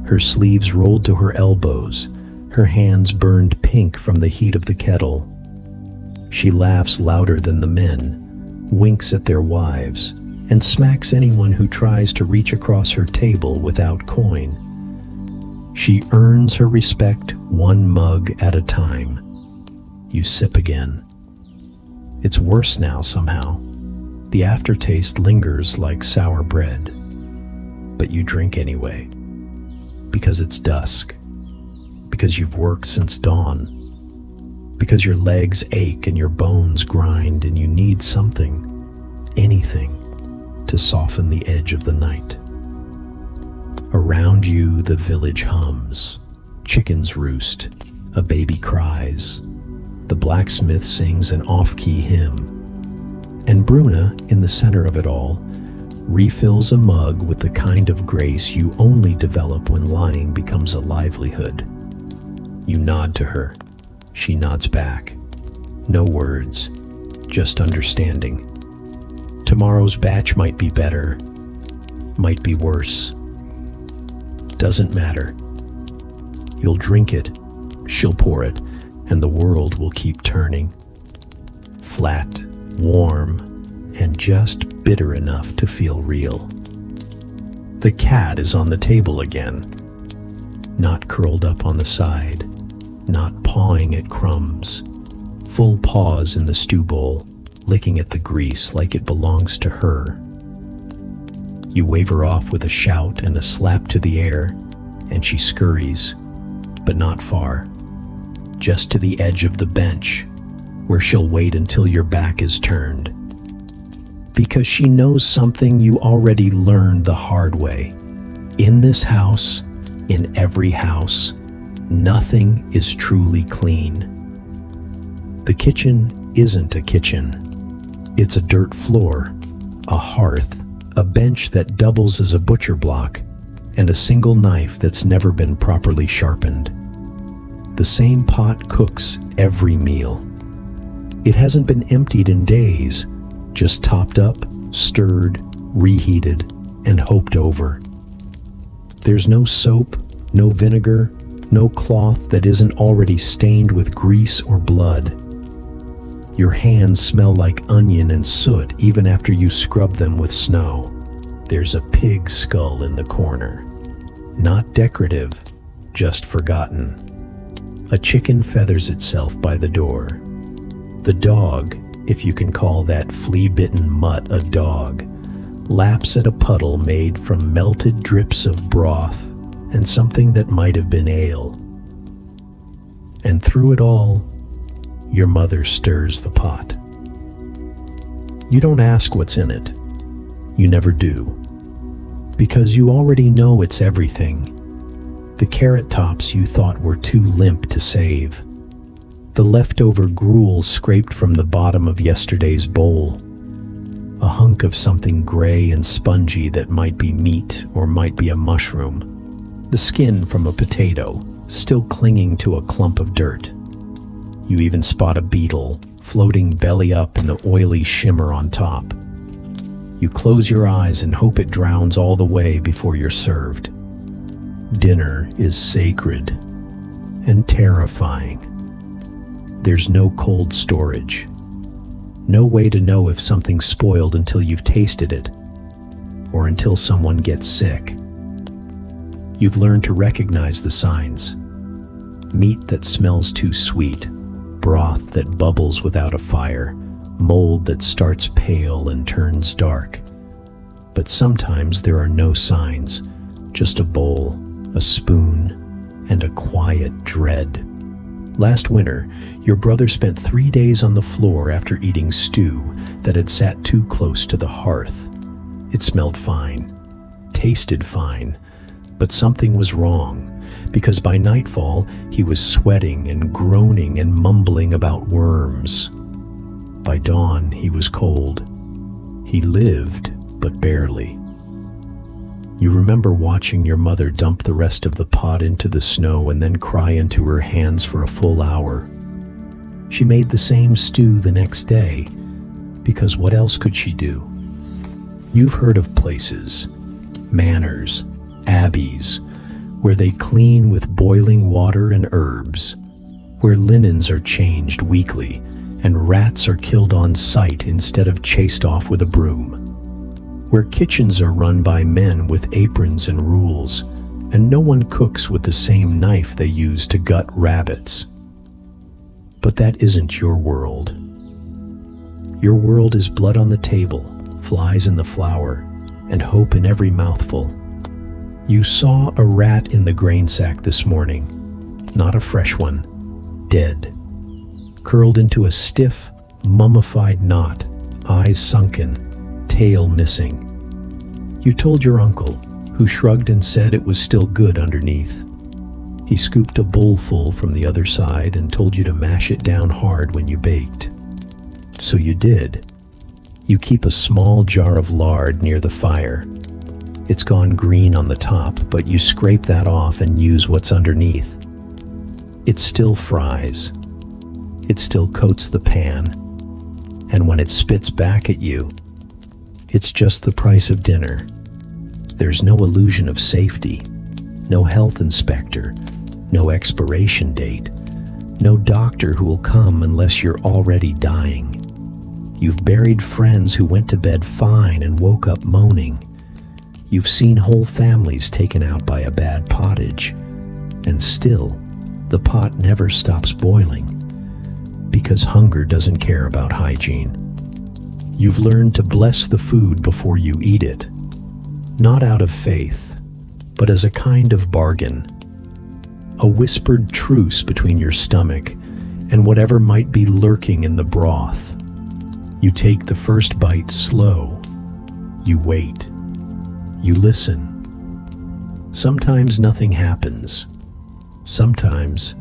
her sleeves rolled to her elbows, her hands burned pink from the heat of the kettle. She laughs louder than the men, winks at their wives, and smacks anyone who tries to reach across her table without coin. She earns her respect one mug at a time. You sip again. It's worse now somehow. The aftertaste lingers like sour bread. But you drink anyway. Because it's dusk. Because you've worked since dawn. Because your legs ache and your bones grind and you need something, anything, to soften the edge of the night. Around you, the village hums. Chickens roost. A baby cries. The blacksmith sings an off-key hymn. And Bruna, in the center of it all, refills a mug with the kind of grace you only develop when lying becomes a livelihood. You nod to her. She nods back. No words, just understanding. Tomorrow's batch might be better, might be worse. Doesn't matter. You'll drink it, she'll pour it, and the world will keep turning. Flat, warm, and just bitter enough to feel real. The cat is on the table again, not curled up on the side, not pawing at crumbs, full paws in the stew bowl, licking at the grease like it belongs to her. You wave her off with a shout and a slap to the air, and she scurries, but not far, just to the edge of the bench, where she'll wait until your back is turned. Because she knows something you already learned the hard way. In this house, in every house, nothing is truly clean. The kitchen isn't a kitchen. It's a dirt floor, a hearth, a bench that doubles as a butcher block, and a single knife that's never been properly sharpened. The same pot cooks every meal. It hasn't been emptied in days, just topped up, stirred, reheated, and hoped over. There's no soap, no vinegar, no cloth that isn't already stained with grease or blood. Your hands smell like onion and soot even after you scrub them with snow. There's a pig skull in the corner. Not decorative, just forgotten. A chicken feathers itself by the door. The dog, if you can call that flea-bitten mutt a dog, laps at a puddle made from melted drips of broth and something that might have been ale. And through it all, your mother stirs the pot. You don't ask what's in it. You never do. Because you already know it's everything. The carrot tops you thought were too limp to save. The leftover gruel scraped from the bottom of yesterday's bowl. A hunk of something gray and spongy that might be meat or might be a mushroom. The skin from a potato, still clinging to a clump of dirt. You even spot a beetle, floating belly up in the oily shimmer on top. You close your eyes and hope it drowns all the way before you're served. Dinner is sacred and terrifying. There's no cold storage. No way to know if something's spoiled until you've tasted it. or until someone gets sick. You've learned to recognize the signs. Meat that smells too sweet, broth that bubbles without a fire, mold that starts pale and turns dark. But sometimes there are no signs, just a bowl, a spoon, and a quiet dread. Last winter, your brother spent 3 days on the floor after eating stew that had sat too close to the hearth. It smelled fine, tasted fine, but something was wrong, because by nightfall he was sweating and groaning and mumbling about worms. By dawn he was cold. He lived, but barely. You remember watching your mother dump the rest of the pot into the snow and then cry into her hands for a full hour. She made the same stew the next day, because what else could she do? You've heard of places, manors, abbeys, where they clean with boiling water and herbs, where linens are changed weekly and rats are killed on sight instead of chased off with a broom, where kitchens are run by men with aprons and rules, and no one cooks with the same knife they use to gut rabbits. But that isn't your world. Your world is blood on the table, flies in the flour, and hope in every mouthful. You saw a rat in the grain sack this morning, not a fresh one, dead, curled into a stiff, mummified knot, eyes sunken, tail missing. You told your uncle, who shrugged and said it was still good underneath. He scooped a bowlful from the other side and told you to mash it down hard when you baked. So you did. You keep a small jar of lard near the fire. It's gone green on the top, but you scrape that off and use what's underneath. It still fries. It still coats the pan. And when it spits back at you, it's just the price of dinner. There's no illusion of safety, no health inspector, no expiration date, no doctor who will come unless you're already dying. You've buried friends who went to bed fine and woke up moaning. You've seen whole families taken out by a bad pottage, and still, the pot never stops boiling, because hunger doesn't care about hygiene. You've learned to bless the food before you eat it, not out of faith, but as a kind of bargain, a whispered truce between your stomach and whatever might be lurking in the broth. You take the first bite slow. You wait. You listen. Sometimes nothing happens. Sometimes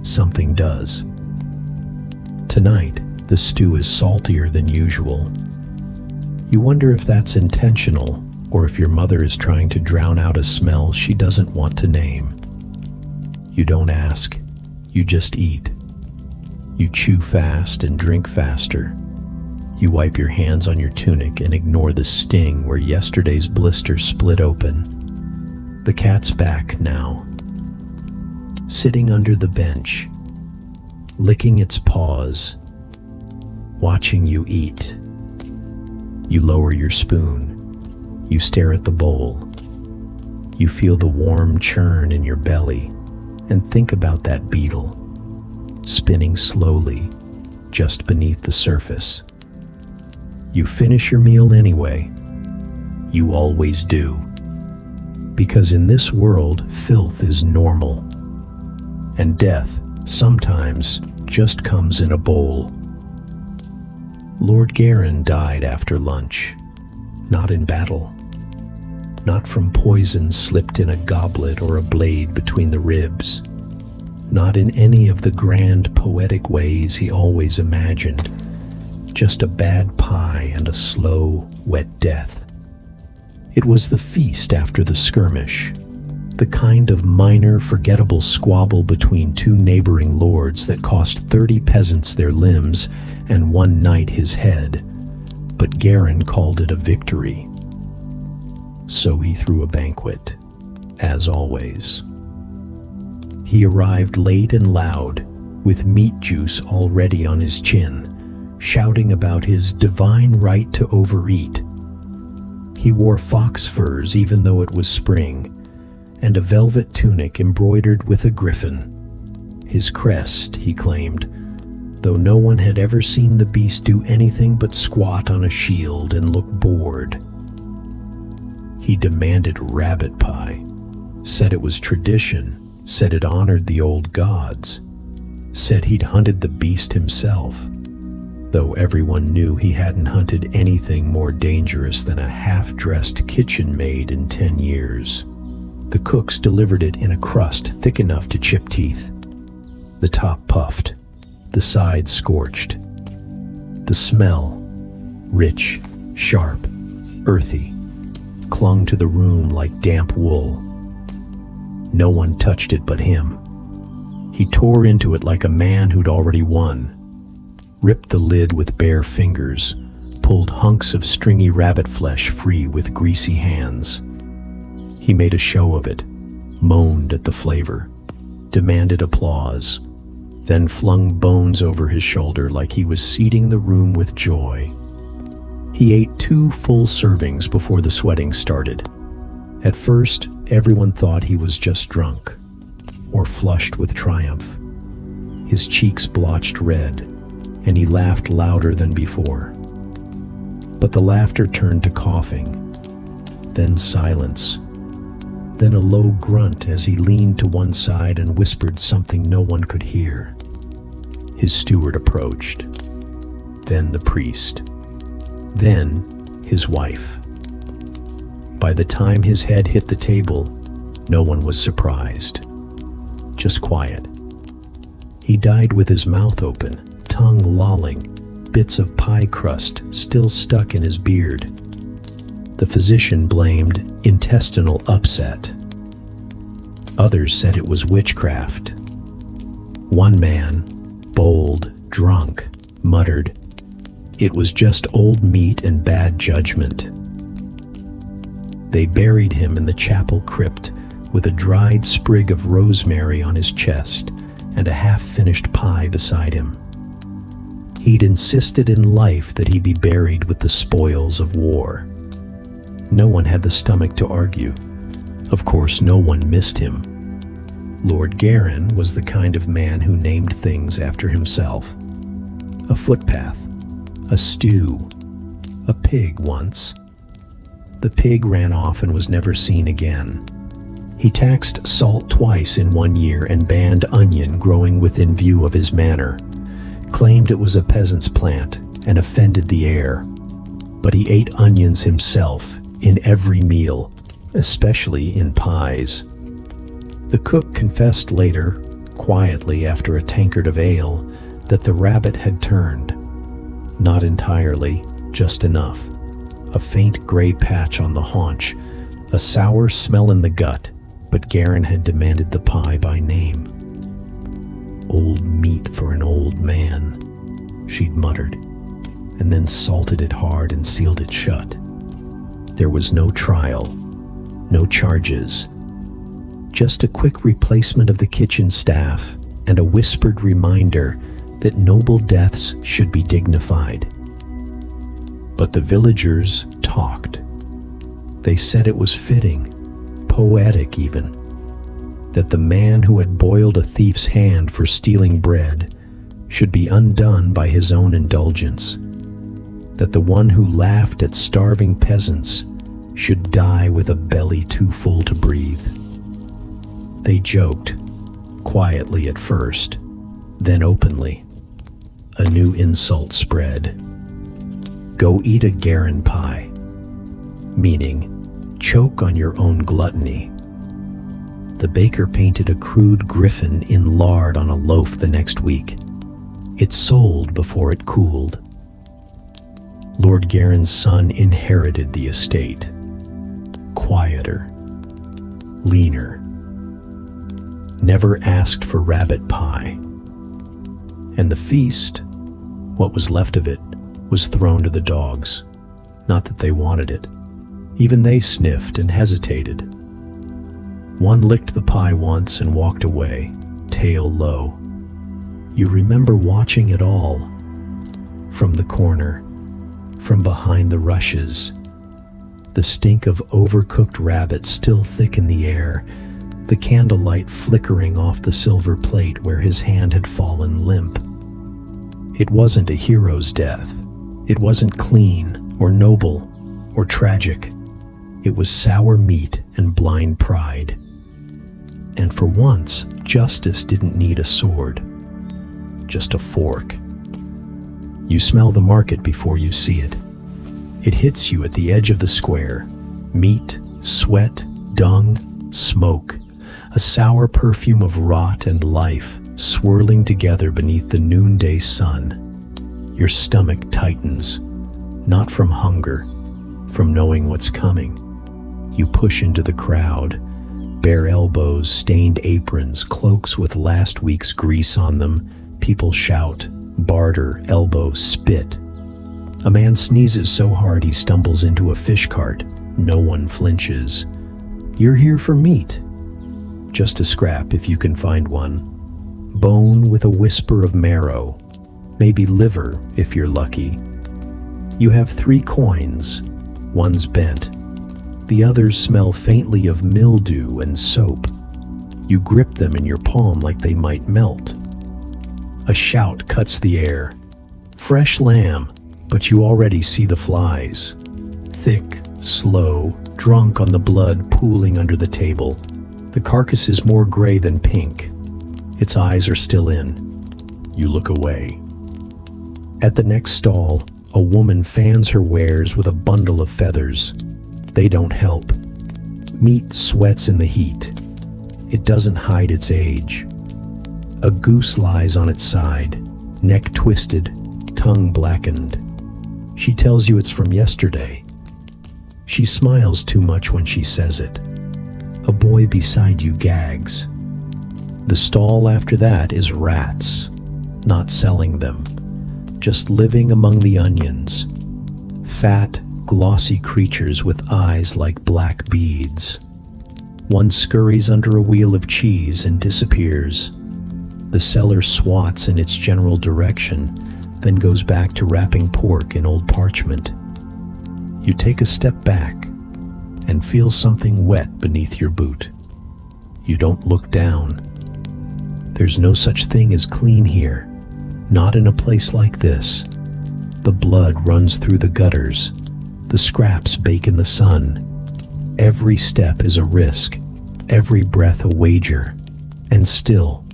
something does. Tonight, the stew is saltier than usual. You wonder if that's intentional, or if your mother is trying to drown out a smell she doesn't want to name. You don't ask. You just eat. You chew fast and drink faster. You wipe your hands on your tunic and ignore the sting where yesterday's blister split open. The cat's back now, sitting under the bench, licking its paws, watching you eat. You lower your spoon. You stare at the bowl. You feel the warm churn in your belly and think about that beetle, spinning slowly just beneath the surface. You finish your meal anyway. You always do. Because in this world, filth is normal. And death sometimes just comes in a bowl. Lord Garin died after lunch, not in battle, not from poison slipped in a goblet or a blade between the ribs, not in any of the grand poetic ways he always imagined, just a bad pie and a slow, wet death. It was the feast after the skirmish, the kind of minor, forgettable squabble between two neighboring lords that cost 30 peasants their limbs and one knight his head, but Garin called it a victory. So he threw a banquet, as always. He arrived late and loud, with meat juice already on his chin, shouting about his divine right to overeat. He wore fox furs even though it was spring, and a velvet tunic embroidered with a griffin. His crest, he claimed, though no one had ever seen the beast do anything but squat on a shield and look bored. He demanded rabbit pie, said it was tradition, said it honored the old gods, said he'd hunted the beast himself, though everyone knew he hadn't hunted anything more dangerous than a half-dressed kitchen maid in 10 years. The cooks delivered it in a crust thick enough to chip teeth. The top puffed, the sides scorched. The smell, rich, sharp, earthy, clung to the room like damp wool. No one touched it but him. He tore into it like a man who'd already won, ripped the lid with bare fingers, pulled hunks of stringy rabbit flesh free with greasy hands. He made a show of it, moaned at the flavor, demanded applause, then flung bones over his shoulder like he was seeding the room with joy. He ate 2 full servings before the sweating started. At first, everyone thought he was just drunk, or flushed with triumph. His cheeks blotched red, and he laughed louder than before. But the laughter turned to coughing, then silence, then a low grunt as he leaned to one side and whispered something no one could hear. His steward approached, then the priest, then his wife. By the time his head hit the table, no one was surprised, just quiet. He died with his mouth open, tongue lolling, bits of pie crust still stuck in his beard. The physician blamed intestinal upset. Others said it was witchcraft. One man, bold, drunk, muttered, "It was just old meat and bad judgment." They buried him in the chapel crypt with a dried sprig of rosemary on his chest and a half-finished pie beside him. He'd insisted in life that he be buried with the spoils of war. No one had the stomach to argue. Of course, no one missed him. Lord Garin was the kind of man who named things after himself. A footpath, a stew, a pig once. The pig ran off and was never seen again. He taxed salt twice in 1 year and banned onion growing within view of his manor, claimed it was a peasant's plant and offended the air. But he ate onions himself in every meal, especially in pies. The cook confessed later, quietly after a tankard of ale, that the rabbit had turned. Not entirely, just enough. A faint gray patch on the haunch, a sour smell in the gut, but Garin had demanded the pie by name. "Old meat for an old man," she'd muttered, and then salted it hard and sealed it shut. There was no trial, no charges, just a quick replacement of the kitchen staff and a whispered reminder that noble deaths should be dignified. But the villagers talked. They said it was fitting, poetic even, that the man who had boiled a thief's hand for stealing bread should be undone by his own indulgence, that the one who laughed at starving peasants should die with a belly too full to breathe. They joked, quietly at first, then openly. A new insult spread. "Go eat a Garin pie," meaning choke on your own gluttony. The baker painted a crude griffin in lard on a loaf the next week. It sold before it cooled. Lord Garin's son inherited the estate. Quieter, leaner, never asked for rabbit pie. And the feast, what was left of it, was thrown to the dogs. Not that they wanted it. Even they sniffed and hesitated. One licked the pie once and walked away, tail low. You remember watching it all, from the corner, from behind the rushes, the stink of overcooked rabbit still thick in the air, the candlelight flickering off the silver plate where his hand had fallen limp. It wasn't a hero's death. It wasn't clean or noble or tragic. It was sour meat and blind pride. And for once, justice didn't need a sword, just a fork. You smell the market before you see it. It hits you at the edge of the square. Meat, sweat, dung, smoke. A sour perfume of rot and life swirling together beneath the noonday sun. Your stomach tightens, not from hunger, from knowing what's coming. You push into the crowd, bare elbows, stained aprons, cloaks with last week's grease on them. People shout, barter, elbow, spit. A man sneezes so hard he stumbles into a fish cart. No one flinches. You're here for meat. Just a scrap if you can find one. Bone with a whisper of marrow. Maybe liver if you're lucky. You have 3 coins. One's bent. The others smell faintly of mildew and soap. You grip them in your palm like they might melt. A shout cuts the air. Fresh lamb, but you already see the flies. Thick, slow, drunk on the blood pooling under the table. The carcass is more gray than pink. Its eyes are still in. You look away. At the next stall, a woman fans her wares with a bundle of feathers. They don't help. Meat sweats in the heat. It doesn't hide its age. A goose lies on its side, neck twisted, tongue blackened. She tells you it's from yesterday. She smiles too much when she says it. A boy beside you gags. The stall after that is rats, not selling them, just living among the onions. Fat, glossy creatures with eyes like black beads. One scurries under a wheel of cheese and disappears. The seller swats in its general direction, then goes back to wrapping pork in old parchment. You take a step back and feel something wet beneath your boot. You don't look down. There's no such thing as clean here, not in a place like this. The blood runs through the gutters. The scraps bake in the sun. Every step is a risk, every breath a wager. And still,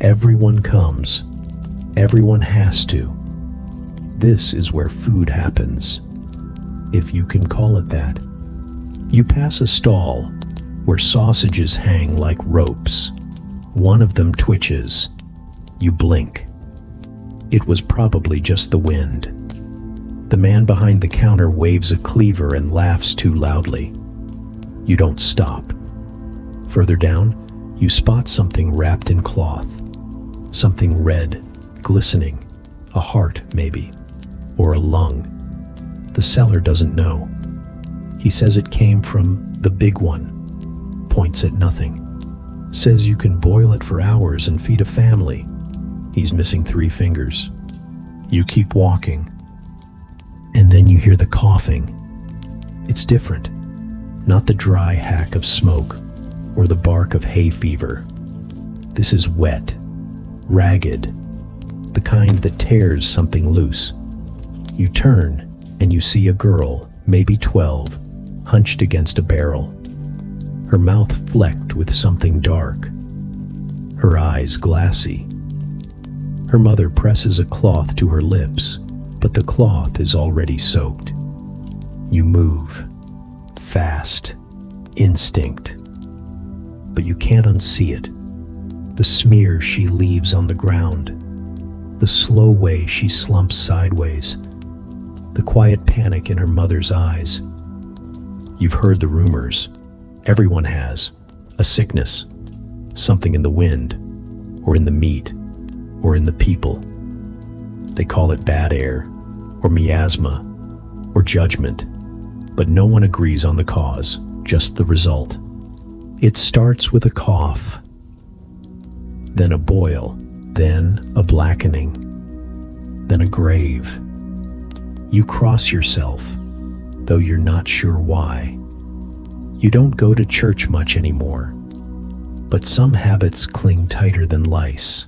everyone comes. Everyone has to. This is where food happens, if you can call it that. You pass a stall where sausages hang like ropes. One of them twitches. You blink. It was probably just the wind. The man behind the counter waves a cleaver and laughs too loudly. You don't stop. Further down, you spot something wrapped in cloth. Something red, glistening. A heart, maybe. Or a lung. The seller doesn't know. He says it came from the big one. Points at nothing. Says you can boil it for hours and feed a family. He's missing 3 fingers. You keep walking. And then you hear the coughing. It's different. Not the dry hack of smoke or the bark of hay fever. This is wet, ragged, the kind that tears something loose. You turn and you see a girl, maybe 12, hunched against a barrel. Her mouth flecked with something dark. Her eyes glassy. Her mother presses a cloth to her lips, but the cloth is already soaked. You move. Fast. Instinct. But you can't unsee it. The smear she leaves on the ground. The slow way she slumps sideways. The quiet panic in her mother's eyes. You've heard the rumors. Everyone has. A sickness. Something in the wind. Or in the meat. Or in the people. They call it bad air. Or miasma. Or judgment. But no one agrees on the cause. Just the result. It starts with a cough. Then a boil. Then a blackening. Then a grave. You cross yourself. though you're not sure why. You don't go to church much anymore, but some habits cling tighter than lice.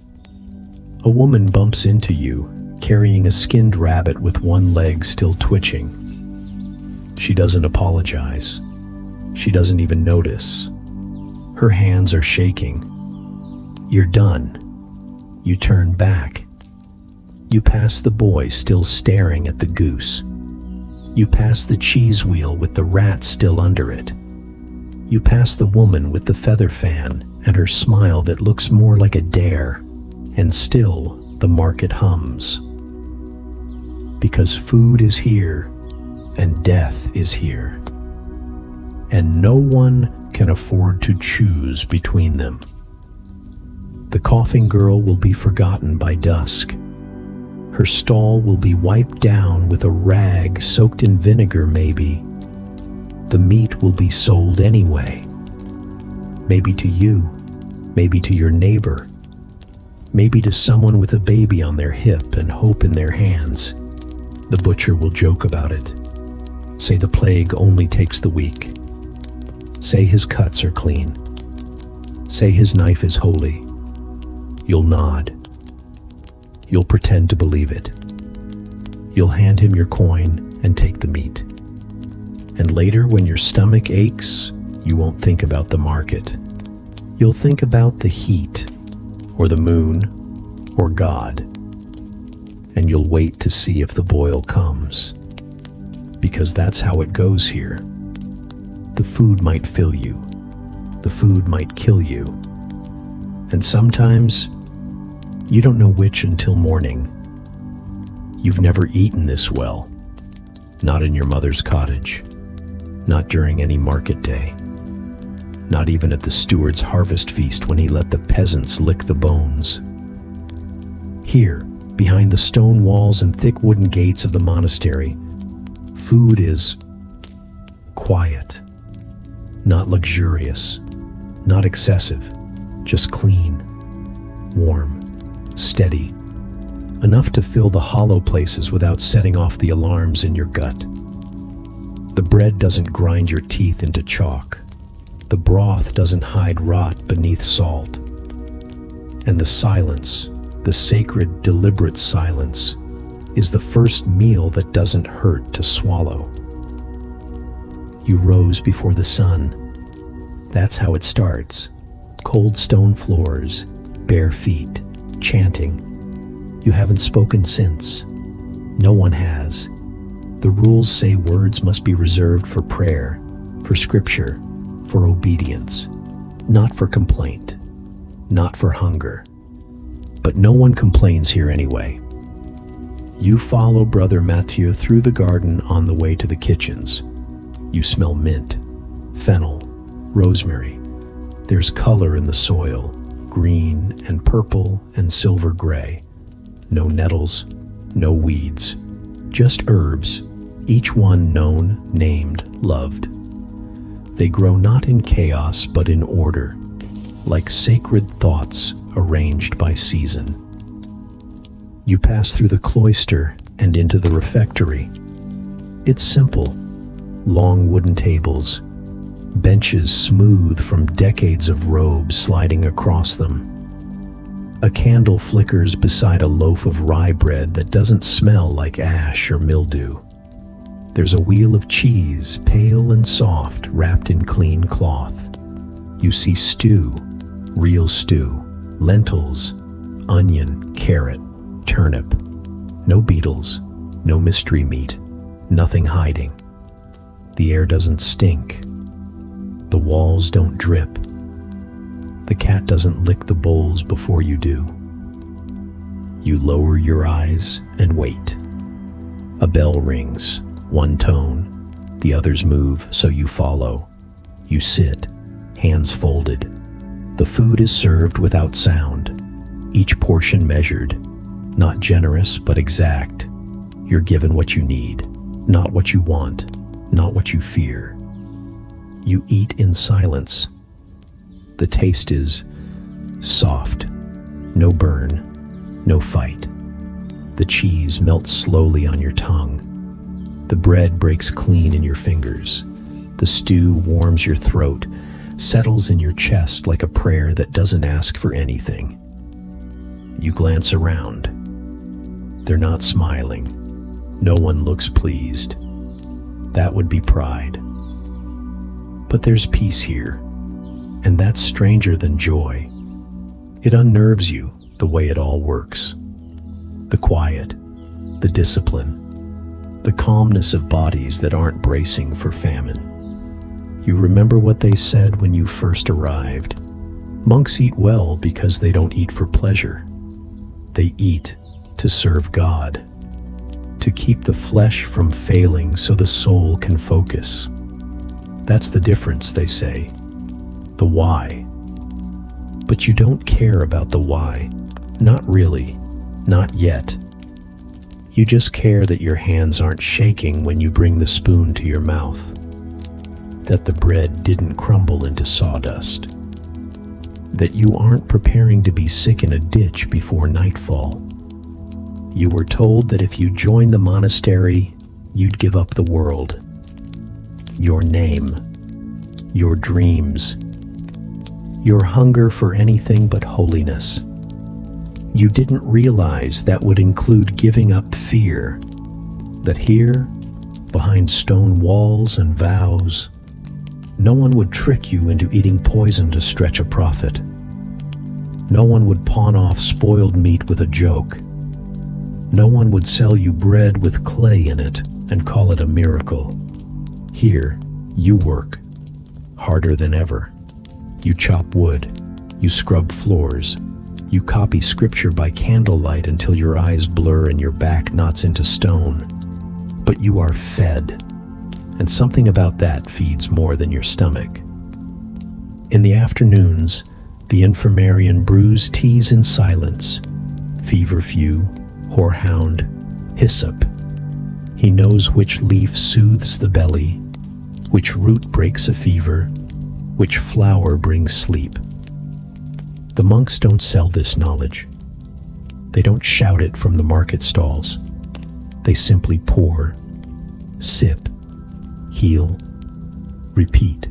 A woman bumps into you, carrying a skinned rabbit with one leg still twitching. She doesn't apologize. She doesn't even notice. Her hands are shaking. You're done. You turn back. You pass the boy still staring at the goose. You pass the cheese wheel with the rat still under it. You pass the woman with the feather fan and her smile that looks more like a dare, and still the market hums. Because food is here and death is here, and no one can afford to choose between them. The coughing girl will be forgotten by dusk. Her stall will be wiped down with a rag soaked in vinegar, maybe. The meat will be sold anyway. Maybe to you, maybe to your neighbor, maybe to someone with a baby on their hip and hope in their hands. The butcher will joke about it. Say the plague only takes the weak. Say his cuts are clean. Say his knife is holy. You'll nod. You'll pretend to believe it. You'll hand him your coin and take the meat. And later, when your stomach aches, you won't think about the market. You'll think about the heat, or the moon, or God. And you'll wait to see if the boil comes. Because that's how it goes here. The food might fill you. The food might kill you. And sometimes, you don't know which until morning. You've never eaten this well. Not in your mother's cottage. Not during any market day. Not even at the steward's harvest feast when he let the peasants lick the bones. Here, behind the stone walls and thick wooden gates of the monastery, food is quiet. Not luxurious. Not excessive. Just clean. Warm. Steady, enough to fill the hollow places without setting off the alarms in your gut. The bread doesn't grind your teeth into chalk. The broth doesn't hide rot beneath salt. And the silence, the sacred, deliberate silence, is the first meal that doesn't hurt to swallow. You rose before the sun. That's how it starts. Cold stone floors, bare feet, chanting. You haven't spoken since. No one has. The rules say words must be reserved for prayer, for scripture, for obedience, not for complaint, not for hunger. But no one complains here anyway. You follow Brother Mathieu through the garden on the way to the kitchens. You smell mint, fennel, rosemary. There's color in the soil. Green and purple and silver gray. No nettles, no weeds, just herbs, each one known, named, loved. They grow not in chaos but in order, like sacred thoughts arranged by season. You pass through the cloister and into the refectory. It's simple. Long wooden tables, benches smooth from decades of robes sliding across them. A candle flickers beside a loaf of rye bread that doesn't smell like ash or mildew. There's a wheel of cheese, pale and soft, wrapped in clean cloth. You see stew, real stew, lentils, onion, carrot, turnip. No beetles, no mystery meat, nothing hiding. The air doesn't stink. The walls don't drip. The cat doesn't lick the bowls before you do. You lower your eyes and wait. A bell rings, one tone. The others move, so you follow. You sit, hands folded. The food is served without sound, each portion measured, not generous but exact. You're given what you need, not what you want, not what you fear. You eat in silence. The taste is soft, no burn, no fight. The cheese melts slowly on your tongue. The bread breaks clean in your fingers. The stew warms your throat, settles in your chest like a prayer that doesn't ask for anything. You glance around. They're not smiling. No one looks pleased. That would be pride. But there's peace here, and that's stranger than joy. It unnerves you the way it all works. The quiet, the discipline, the calmness of bodies that aren't bracing for famine. You remember what they said when you first arrived. Monks eat well because they don't eat for pleasure. They eat to serve God, to keep the flesh from failing so the soul can focus. That's the difference, they say. The why. But you don't care about the why. Not really. Not yet. You just care that your hands aren't shaking when you bring the spoon to your mouth, that the bread didn't crumble into sawdust, that you aren't preparing to be sick in a ditch before nightfall. You were told that if you joined the monastery, you'd give up the world, your name, your dreams, your hunger for anything but holiness. You didn't realize that would include giving up fear, that here, behind stone walls and vows, no one would trick you into eating poison to stretch a profit. No one would pawn off spoiled meat with a joke. No one would sell you bread with clay in it and call it a miracle. Here, you work, harder than ever. You chop wood, you scrub floors, you copy scripture by candlelight until your eyes blur and your back knots into stone. But you are fed, and something about that feeds more than your stomach. In the afternoons, the infirmarian brews teas in silence, feverfew, horehound, hyssop. He knows which leaf soothes the belly, which root breaks a fever, which flower brings sleep. The monks don't sell this knowledge. They don't shout it from the market stalls. They simply pour, sip, heal, repeat.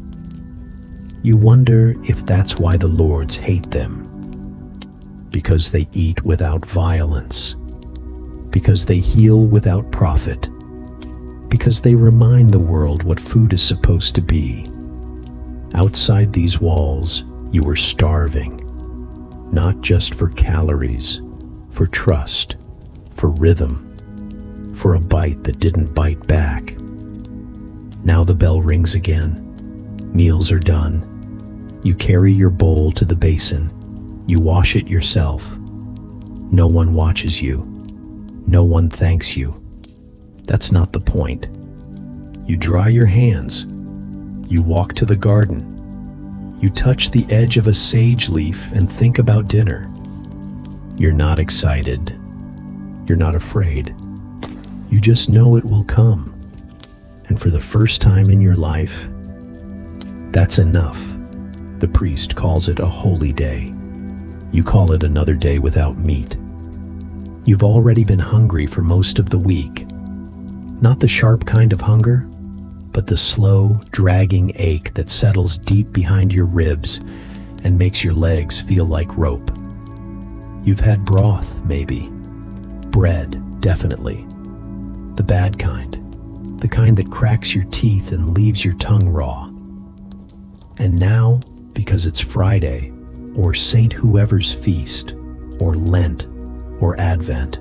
You wonder if that's why the lords hate them. Because they eat without violence. Because they heal without profit. Because they remind the world what food is supposed to be. Outside these walls, you were starving. Not just for calories, for trust, for rhythm, for a bite that didn't bite back. Now the bell rings again. Meals are done. You carry your bowl to the basin. You wash it yourself. No one watches you. No one thanks you. That's not the point. You dry your hands. You walk to the garden. You touch the edge of a sage leaf and think about dinner. You're not excited. You're not afraid. You just know it will come. And for the first time in your life, that's enough. The priest calls it a holy day. You call it another day without meat. You've already been hungry for most of the week. Not the sharp kind of hunger, but the slow, dragging ache that settles deep behind your ribs and makes your legs feel like rope. You've had broth, maybe. Bread, definitely. The bad kind. The kind that cracks your teeth and leaves your tongue raw. And now, because it's Friday, or Saint Whoever's feast, or Lent, or Advent,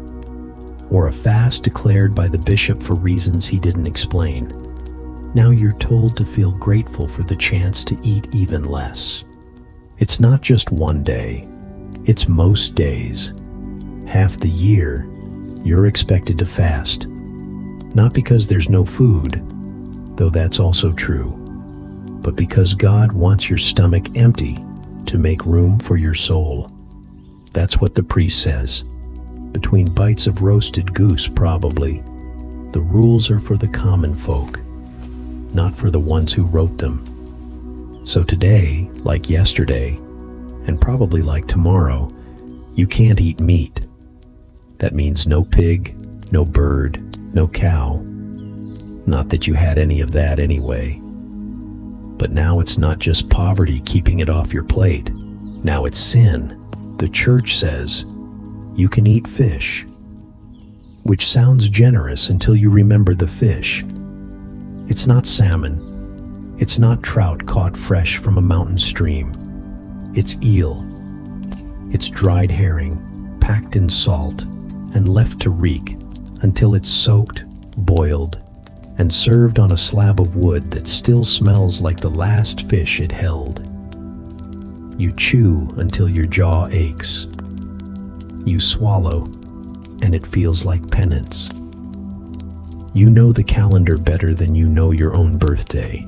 or a fast declared by the bishop for reasons he didn't explain, now you're told to feel grateful for the chance to eat even less. It's not just one day, it's most days. Half the year, you're expected to fast. Not because there's no food, though that's also true, but because God wants your stomach empty to make room for your soul. That's what the priest says. Between bites of roasted goose, probably. The rules are for the common folk, not for the ones who wrote them. So today, like yesterday, and probably like tomorrow, you can't eat meat. That means no pig, no bird, no cow. Not that you had any of that anyway. But now it's not just poverty keeping it off your plate. Now it's sin. The church says you can eat fish, which sounds generous until you remember the fish. It's not salmon. It's not trout caught fresh from a mountain stream. It's eel. It's dried herring, packed in salt and left to reek until it's soaked, boiled, and served on a slab of wood that still smells like the last fish it held. You chew until your jaw aches. You swallow, and it feels like penance. You know the calendar better than you know your own birthday.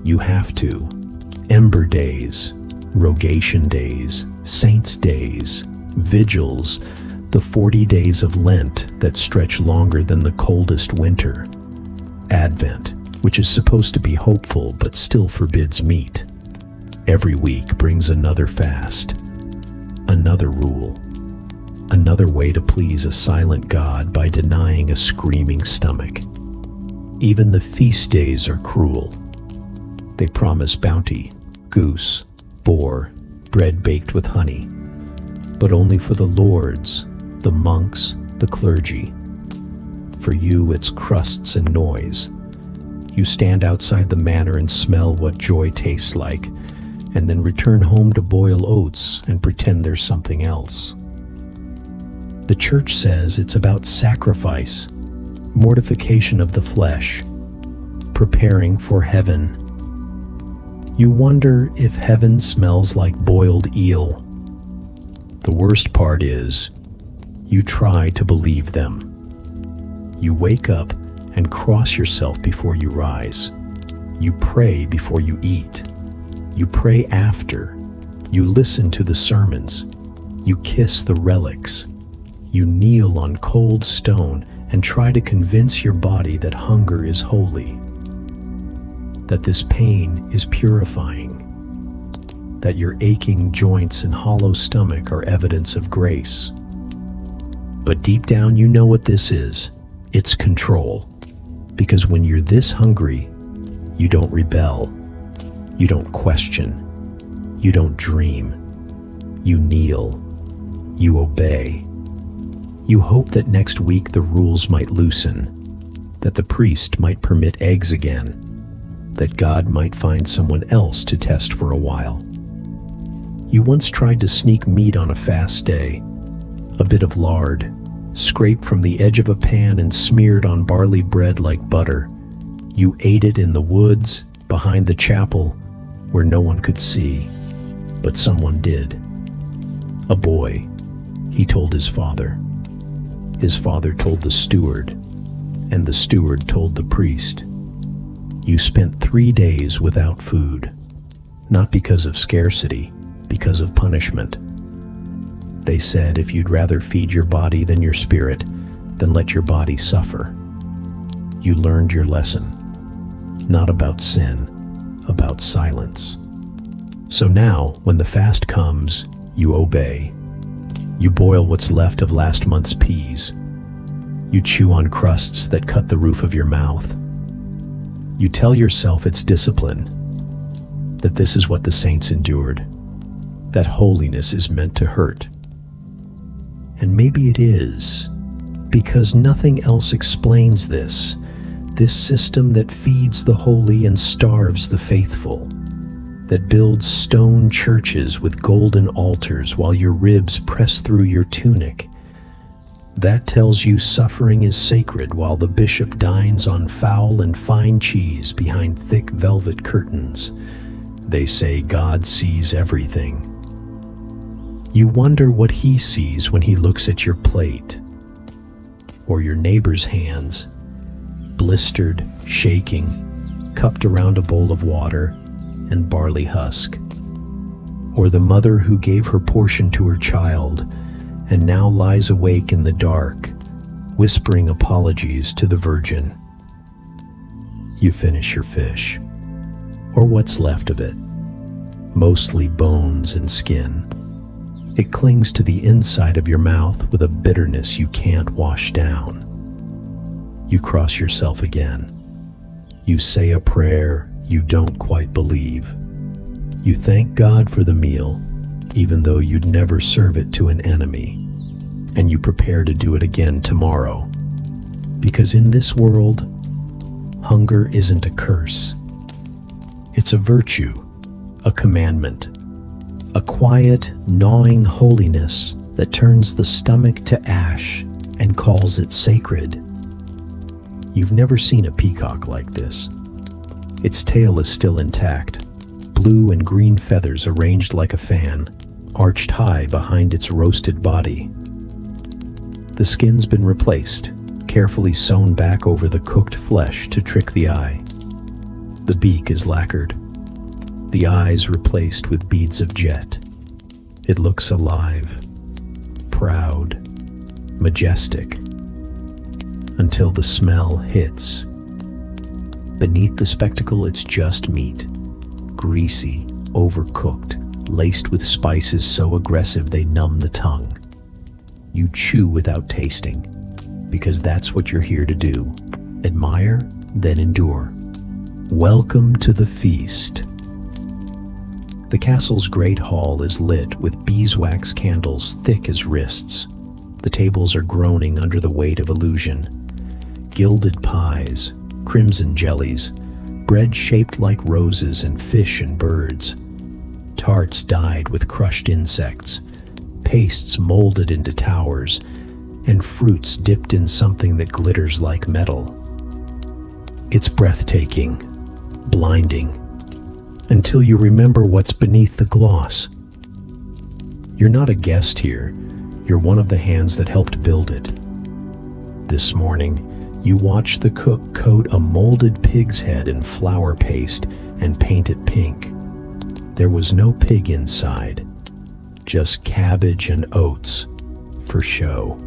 You have to. Ember days, rogation days, saints' days, vigils, the 40 days of Lent that stretch longer than the coldest winter. Advent, which is supposed to be hopeful but still forbids meat. Every week brings another fast, another rule, another way to please a silent God by denying a screaming stomach. Even the feast days are cruel. They promise bounty, goose, boar, bread baked with honey, but only for the lords, the monks, the clergy. For you, it's crusts and noise. You stand outside the manor and smell what joy tastes like, and then return home to boil oats and pretend there's something else. The church says it's about sacrifice, mortification of the flesh, preparing for heaven. You wonder if heaven smells like boiled eel. The worst part is, you try to believe them. You wake up and cross yourself before you rise. You pray before you eat. You pray after. You listen to the sermons. You kiss the relics. You kneel on cold stone and try to convince your body that hunger is holy, that this pain is purifying, that your aching joints and hollow stomach are evidence of grace. But deep down you know what this is. It's control. Because when you're this hungry, you don't rebel. You don't question. You don't dream. You kneel. You obey. You hope that next week the rules might loosen, that the priest might permit eggs again, that God might find someone else to test for a while. You once tried to sneak meat on a fast day, a bit of lard, scraped from the edge of a pan and smeared on barley bread like butter. You ate it in the woods, behind the chapel, where no one could see, but someone did. A boy. He told his father. His father told the steward, and the steward told the priest. You spent 3 days without food, not because of scarcity, because of punishment. They said if you'd rather feed your body than your spirit, then let your body suffer. You learned your lesson, not about sin, about silence. So now, when the fast comes, you obey. You boil what's left of last month's peas. You chew on crusts that cut the roof of your mouth. You tell yourself it's discipline, that this is what the saints endured, that holiness is meant to hurt. And maybe it is, because nothing else explains this system that feeds the holy and starves the faithful, that builds stone churches with golden altars while your ribs press through your tunic. That tells you suffering is sacred while the bishop dines on fowl and fine cheese behind thick velvet curtains. They say God sees everything. You wonder what he sees when he looks at your plate, or your neighbor's hands, blistered, shaking, cupped around a bowl of water and barley husk, or the mother who gave her portion to her child and now lies awake in the dark, whispering apologies to the Virgin. You finish your fish, or what's left of it, mostly bones and skin. It clings to the inside of your mouth with a bitterness you can't wash down. You cross yourself again. You say a prayer you don't quite believe. You thank God for the meal, even though you'd never serve it to an enemy. And you prepare to do it again tomorrow. Because in this world, hunger isn't a curse. It's a virtue, a commandment, a quiet, gnawing holiness that turns the stomach to ash and calls it sacred. You've never seen a peacock like this. Its tail is still intact, blue and green feathers arranged like a fan, arched high behind its roasted body. The skin's been replaced, carefully sewn back over the cooked flesh to trick the eye. The beak is lacquered, the eyes replaced with beads of jet. It looks alive, proud, majestic, until the smell hits. Beneath the spectacle, it's just meat, greasy, overcooked, laced with spices so aggressive they numb the tongue. You chew without tasting, because that's what you're here to do. Admire, then endure. Welcome to the feast. The castle's great hall is lit with beeswax candles thick as wrists. The tables are groaning under the weight of illusion. Gilded pies, crimson jellies, bread shaped like roses and fish and birds. Tarts dyed with crushed insects, pastes molded into towers, and fruits dipped in something that glitters like metal. It's breathtaking, blinding, until you remember what's beneath the gloss. You're not a guest here, you're one of the hands that helped build it. This morning, you watch the cook coat a molded pig's head in flour paste and paint it pink. There was no pig inside, just cabbage and oats for show.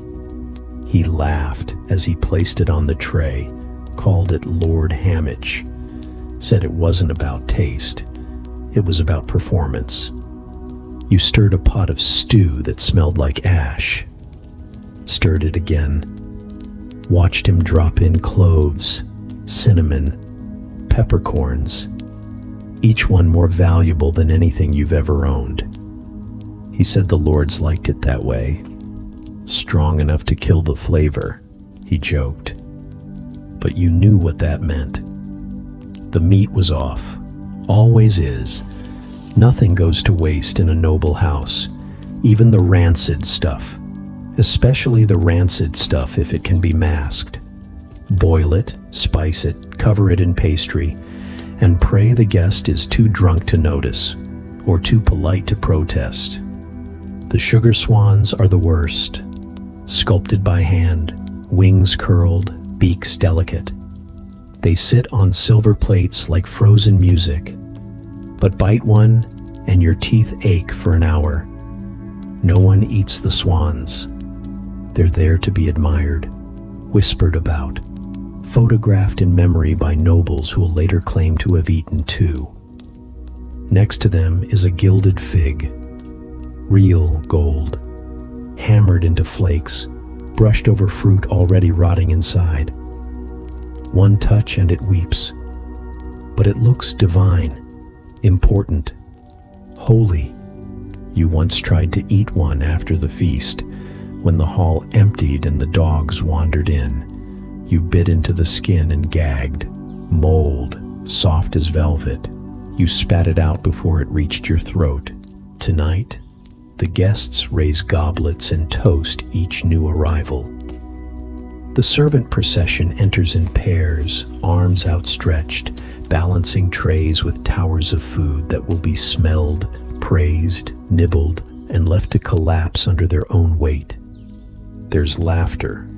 He laughed as he placed it on the tray, called it Lord Hamage, said it wasn't about taste, it was about performance. You stirred a pot of stew that smelled like ash, stirred it again, watched him drop in cloves, cinnamon, peppercorns, each one more valuable than anything you've ever owned. He said the lords liked it that way, strong enough to kill the flavor, he joked. But you knew what that meant. The meat was off, always is. Nothing goes to waste in a noble house, even the rancid stuff, especially the rancid stuff if it can be masked. Boil it, spice it, cover it in pastry, and pray the guest is too drunk to notice or too polite to protest. The sugar swans are the worst, sculpted by hand, wings curled, beaks delicate. They sit on silver plates like frozen music, but bite one and your teeth ache for an hour. No one eats the swans. They're there to be admired, whispered about, photographed in memory by nobles who will later claim to have eaten too. Next to them is a gilded fig, real gold, hammered into flakes, brushed over fruit already rotting inside. One touch and it weeps, but it looks divine, important, holy. You once tried to eat one after the feast, when the hall emptied and the dogs wandered in. You bit into the skin and gagged, mold, soft as velvet. You spat it out before it reached your throat. Tonight, the guests raise goblets and toast each new arrival. The servant procession enters in pairs, arms outstretched, balancing trays with towers of food that will be smelled, praised, nibbled, and left to collapse under their own weight. There's laughter,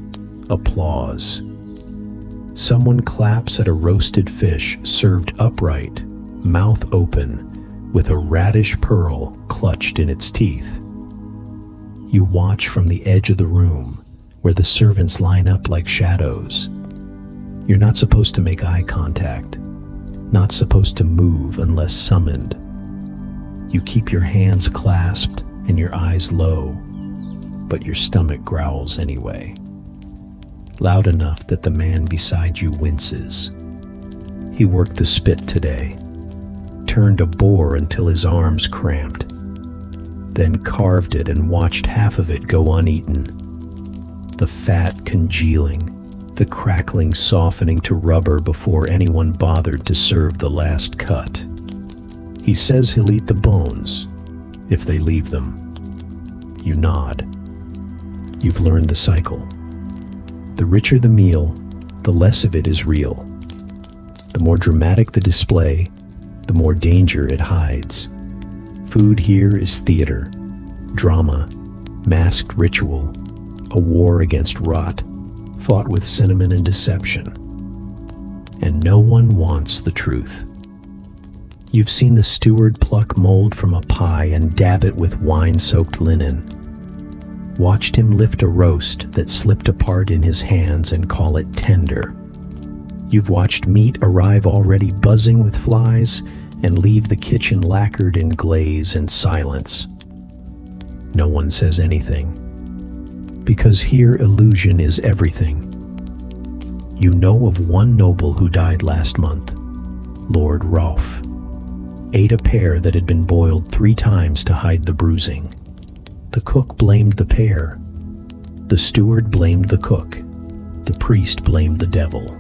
applause. Someone claps at a roasted fish served upright, mouth open, with a radish pearl clutched in its teeth. You watch from the edge of the room, where the servants line up like shadows. You're not supposed to make eye contact, not supposed to move unless summoned. You keep your hands clasped and your eyes low, but your stomach growls anyway, loud enough that the man beside you winces. He worked the spit today, turned a boar until his arms cramped, then carved it and watched half of it go uneaten. The fat congealing, the crackling softening to rubber before anyone bothered to serve the last cut. He says he'll eat the bones if they leave them. You nod. You've learned the cycle. The richer the meal, the less of it is real. The more dramatic the display, the more danger it hides. Food here is theater, drama, masked ritual, a war against rot, fought with cinnamon and deception. And no one wants the truth. You've seen the steward pluck mold from a pie and dab it with wine-soaked linen. Watched him lift a roast that slipped apart in his hands and call it tender. You've watched meat arrive already buzzing with flies and leave the kitchen lacquered in glaze and silence. No one says anything, because here illusion is everything. You know of one noble who died last month, Lord Rolf. Ate a pear that had been boiled 3 times to hide the bruising. The cook blamed the pear. The steward blamed the cook. The priest blamed the devil.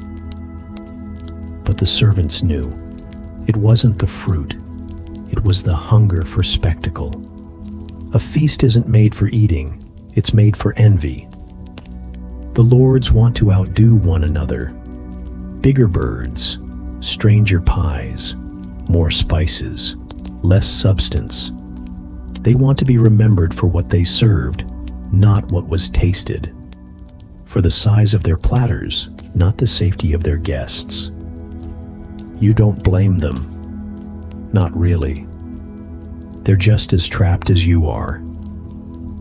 But the servants knew. It wasn't the fruit. It was the hunger for spectacle. A feast isn't made for eating. It's made for envy. The lords want to outdo one another. Bigger birds, stranger pies, more spices, less substance. They want to be remembered for what they served, not what was tasted. For the size of their platters, not the safety of their guests. You don't blame them. Not really. They're just as trapped as you are.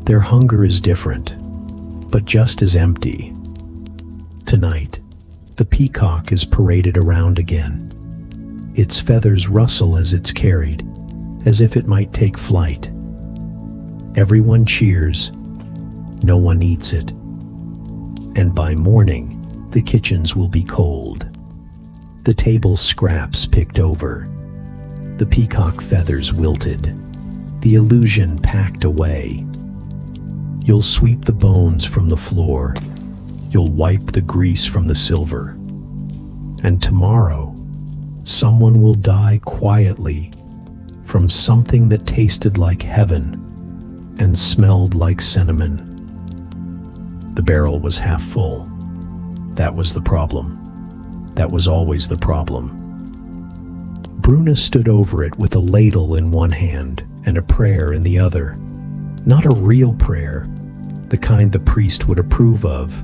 Their hunger is different, but just as empty. Tonight, the peacock is paraded around again. Its feathers rustle as it's carried, as if it might take flight. Everyone cheers. No one eats it. And by morning, the kitchens will be cold. The table scraps picked over. The peacock feathers wilted. The illusion packed away. You'll sweep the bones from the floor. You'll wipe the grease from the silver. And tomorrow, someone will die quietly from something that tasted like heaven and smelled like cinnamon. The barrel was half full. That was the problem. That was always the problem. Bruna stood over it with a ladle in one hand and a prayer in the other. Not a real prayer, the kind the priest would approve of,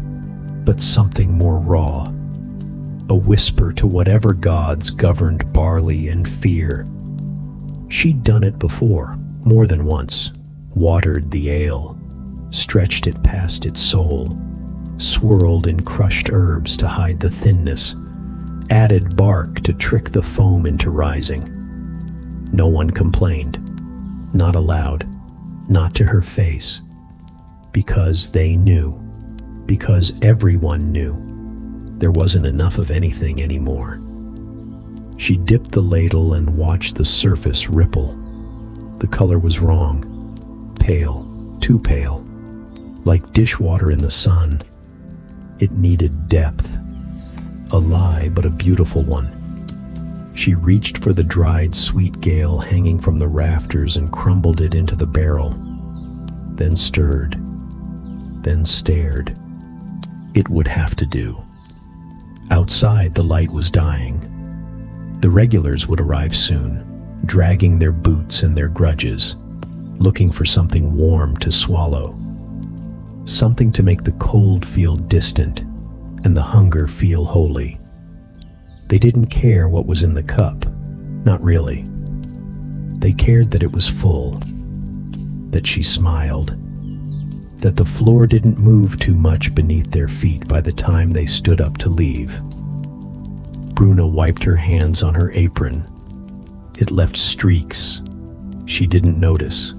but something more raw. A whisper to whatever gods governed barley and fear. She'd done it before, more than once. Watered the ale, stretched it past its soul, swirled in crushed herbs to hide the thinness, added bark to trick the foam into rising. No one complained, not aloud, not to her face, because they knew, because everyone knew. There wasn't enough of anything anymore. She dipped the ladle and watched the surface ripple. The color was wrong. Pale, too pale. Like dishwater in the sun. It needed depth. A lie, but a beautiful one. She reached for the dried sweet gale hanging from the rafters and crumbled it into the barrel. Then stirred. Then stared. It would have to do. Outside, the light was dying. The regulars would arrive soon, dragging their boots and their grudges, looking for something warm to swallow. Something to make the cold feel distant and the hunger feel holy. They didn't care what was in the cup, not really. They cared that it was full, that she smiled, that the floor didn't move too much beneath their feet by the time they stood up to leave. Bruna wiped her hands on her apron. It left streaks. She didn't notice.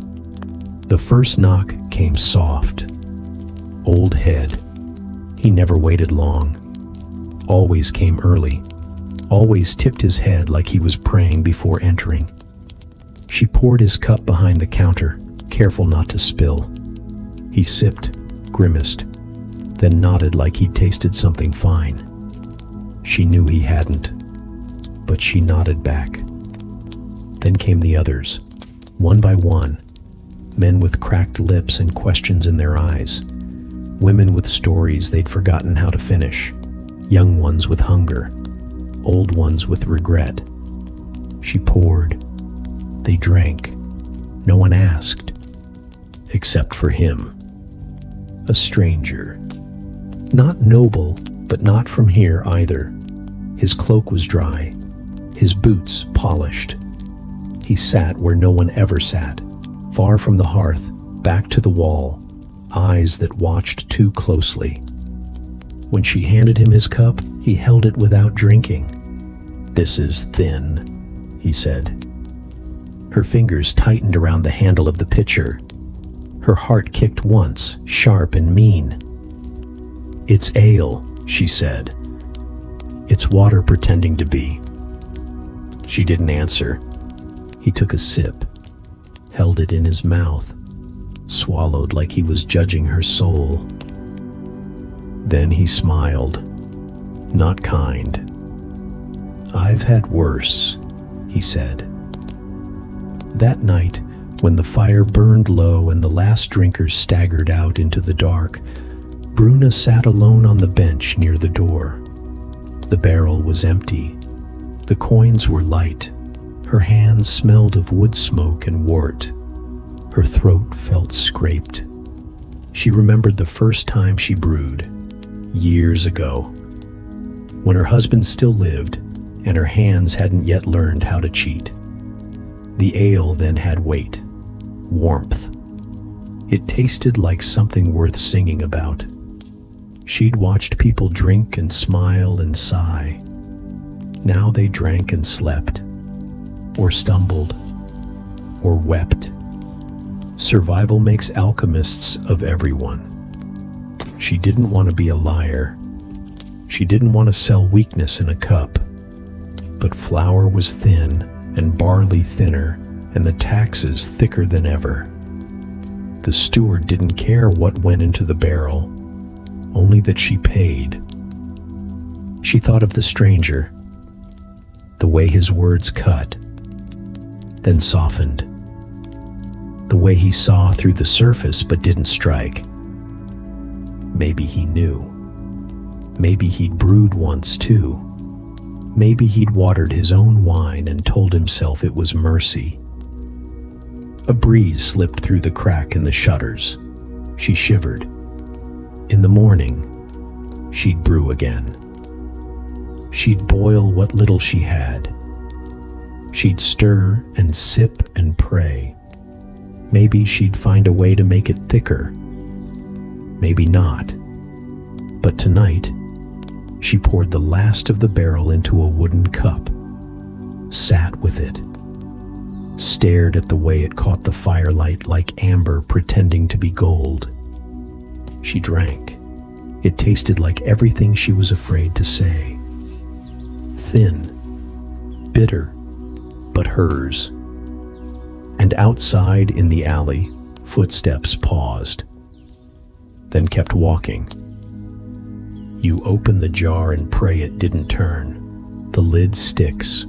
The first knock came soft. Old head. He never waited long. Always came early. always tipped his head like he was praying before entering. She poured his cup behind the counter, careful not to spill. He sipped, grimaced, then nodded like he'd tasted something fine. She knew he hadn't, but she nodded back. Then came the others, one by one, men with cracked lips and questions in their eyes, women with stories they'd forgotten how to finish, young ones with hunger, old ones with regret. She poured. They drank. No one asked, except for him. A stranger. Not noble, but not from here either. His cloak was dry, his boots polished. He sat where no one ever sat, far from the hearth, back to the wall, eyes that watched too closely. When she handed him his cup, he held it without drinking. "This is thin," he said. Her fingers tightened around the handle of the pitcher. Her heart kicked once, sharp and mean. "It's ale," she said. "It's water pretending to be." She didn't answer. He took a sip, held it in his mouth, swallowed like he was judging her soul. Then he smiled, not kind. "I've had worse," he said. That night, when the fire burned low and the last drinkers staggered out into the dark, Bruna sat alone on the bench near the door. The barrel was empty. The coins were light. Her hands smelled of wood smoke and wort. Her throat felt scraped. She remembered the first time she brewed, years ago, when her husband still lived and her hands hadn't yet learned how to cheat. The ale then had weight, warmth. It tasted like something worth singing about. She'd watched people drink and smile and sigh. Now they drank and slept, or stumbled, or wept. Survival makes alchemists of everyone. She didn't want to be a liar. She didn't want to sell weakness in a cup. But flour was thin, and barley thinner, and the taxes thicker than ever. The steward didn't care what went into the barrel, only that she paid. She thought of the stranger, the way his words cut, then softened, the way he saw through the surface but didn't strike. Maybe he knew. Maybe he'd brewed once too. Maybe he'd watered his own wine and told himself it was mercy. A breeze slipped through the crack in the shutters. She shivered. In the morning, she'd brew again. She'd boil what little she had. She'd stir and sip and pray. Maybe she'd find a way to make it thicker. Maybe not. But tonight, she poured the last of the barrel into a wooden cup, sat with it, stared at the way it caught the firelight like amber pretending to be gold. She drank. It tasted like everything she was afraid to say. Thin, bitter, but hers. And outside in the alley, footsteps paused, then kept walking. You open the jar and pray it didn't turn. The lid sticks.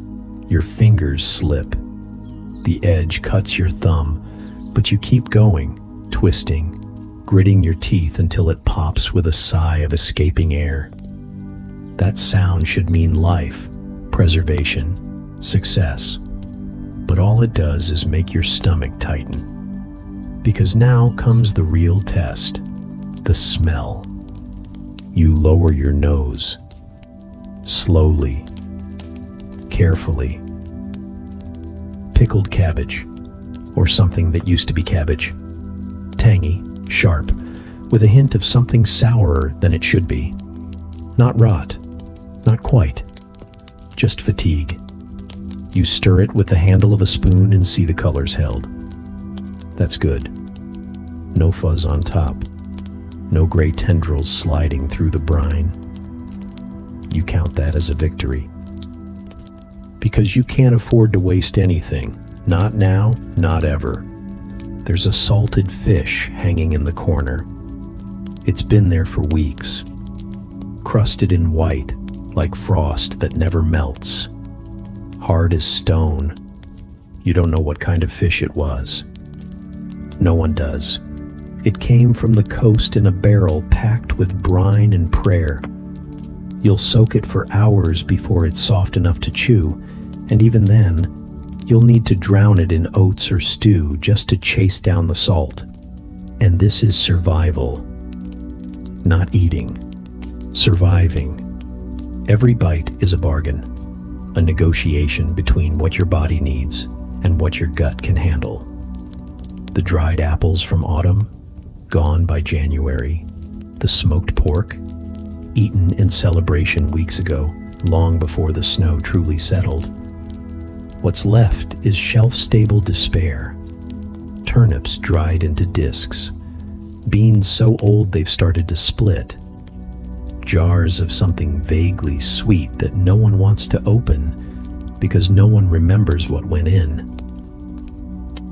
Your fingers slip. The edge cuts your thumb, but you keep going, twisting, gritting your teeth until it pops with a sigh of escaping air. That sound should mean life, preservation, success. But all it does is make your stomach tighten. Because now comes the real test, the smell. You lower your nose, slowly, carefully. Pickled cabbage, or something that used to be cabbage. Tangy, sharp, with a hint of something sourer than it should be. Not rot, not quite, just fatigue. You stir it with the handle of a spoon and see the colors held. That's good. No fuzz on top. No gray tendrils sliding through the brine. You count that as a victory. Because you can't afford to waste anything. Not now, not ever. There's a salted fish hanging in the corner. It's been there for weeks, crusted in white, like frost that never melts. Hard as stone. You don't know what kind of fish it was. No one does. It came from the coast in a barrel packed with brine and prayer. You'll soak it for hours before it's soft enough to chew, and even then, you'll need to drown it in oats or stew just to chase down the salt. And this is survival. Not eating. Surviving. Every bite is a bargain, a negotiation between what your body needs and what your gut can handle. The dried apples from autumn, gone by January. The smoked pork, eaten in celebration weeks ago, long before the snow truly settled. What's left is shelf-stable despair. Turnips dried into discs. Beans so old they've started to split. Jars of something vaguely sweet that no one wants to open because no one remembers what went in.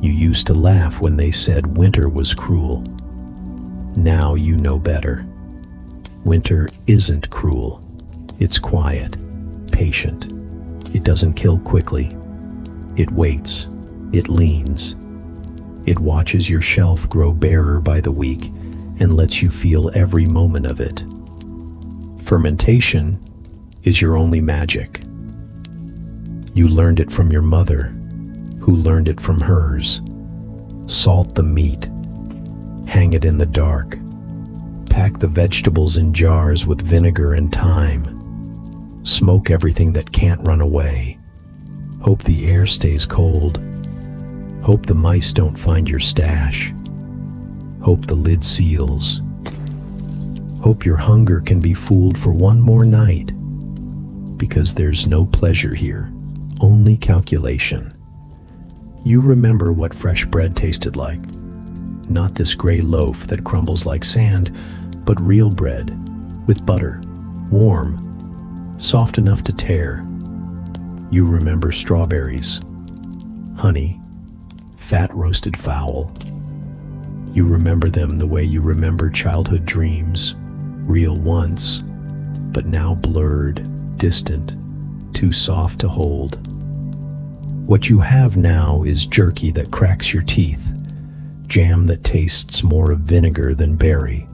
You used to laugh when they said winter was cruel. Now you know better. Winter isn't cruel. It's quiet, patient. It doesn't kill quickly. It waits. It leans. It watches your shelf grow barer by the week and lets you feel every moment of it. Fermentation is your only magic. You learned it from your mother, who learned it from hers. Salt the meat. Hang it in the dark. Pack the vegetables in jars with vinegar and thyme. Smoke everything that can't run away. Hope the air stays cold. Hope the mice don't find your stash. Hope the lid seals. Hope your hunger can be fooled for one more night. Because there's no pleasure here, only calculation. You remember what fresh bread tasted like. Not this gray loaf that crumbles like sand, but real bread, with butter, warm, soft enough to tear. You remember strawberries, honey, fat roasted fowl. You remember them the way you remember childhood dreams, real once, but now blurred, distant, too soft to hold. What you have now is jerky that cracks your teeth, jam that tastes more of vinegar than berry,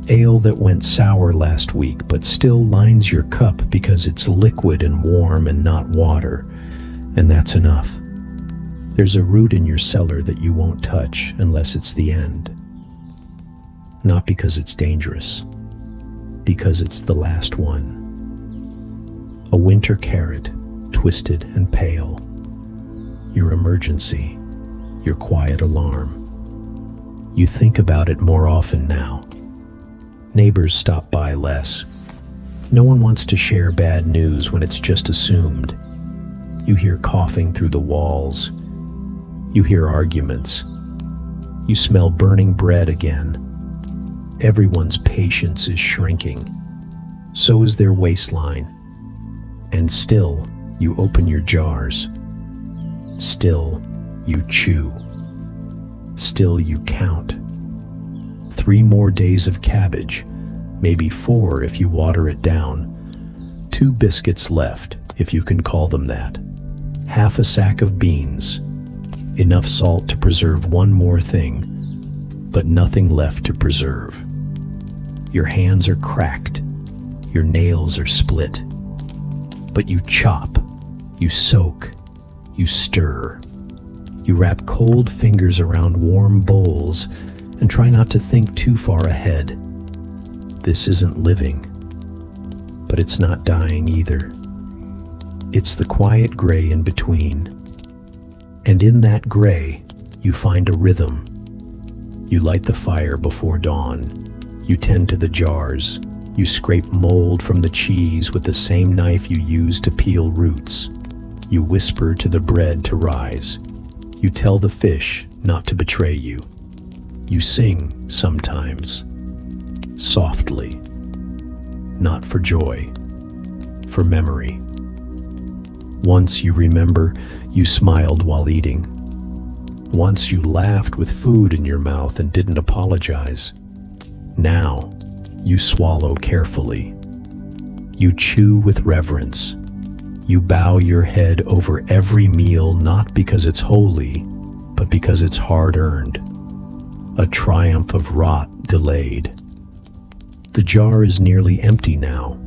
ale that went sour last week but still lines your cup because it's liquid and warm and not water, and that's enough. There's a root in your cellar that you won't touch unless it's the end. Not because it's dangerous, because it's the last one. A winter carrot, twisted and pale. Your emergency, your quiet alarm. You think about it more often now. Neighbors stop by less. No one wants to share bad news when it's just assumed. You hear coughing through the walls. You hear arguments. You smell burning bread again. Everyone's patience is shrinking. So is their waistline. And still, you open your jars. Still, you chew. Still, you count. 3 more days of cabbage, maybe 4 if you water it down. 2 biscuits left, if you can call them that. Half a sack of beans. Enough salt to preserve one more thing, but nothing left to preserve. Your hands are cracked. Your nails are split. But you chop, you soak, you stir. You wrap cold fingers around warm bowls and try not to think too far ahead. This isn't living, but it's not dying either. It's the quiet gray in between. And in that gray, you find a rhythm. You light the fire before dawn. You tend to the jars. You scrape mold from the cheese with the same knife you use to peel roots. You whisper to the bread to rise. You tell the fish not to betray you. You sing sometimes, softly, not for joy, for memory. Once, you remember, you smiled while eating. Once you laughed with food in your mouth and didn't apologize. Now, you swallow carefully. You chew with reverence. You bow your head over every meal, not because it's holy, but because it's hard-earned. A triumph of rot delayed. The jar is nearly empty now.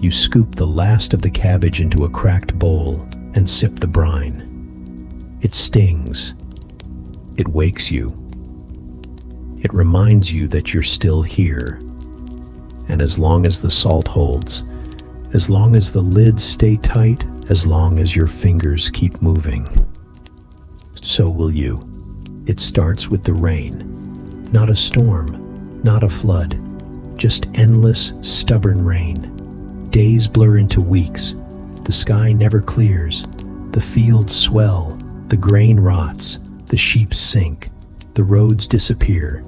You scoop the last of the cabbage into a cracked bowl and sip the brine. It stings. It wakes you. It reminds you that you're still here. And as long as the salt holds, as long as the lids stay tight, as long as your fingers keep moving, so will you. It starts with the rain. Not a storm, not a flood, just endless, stubborn rain. Days blur into weeks. The sky never clears. The fields swell. The grain rots. The sheep sink. The roads disappear.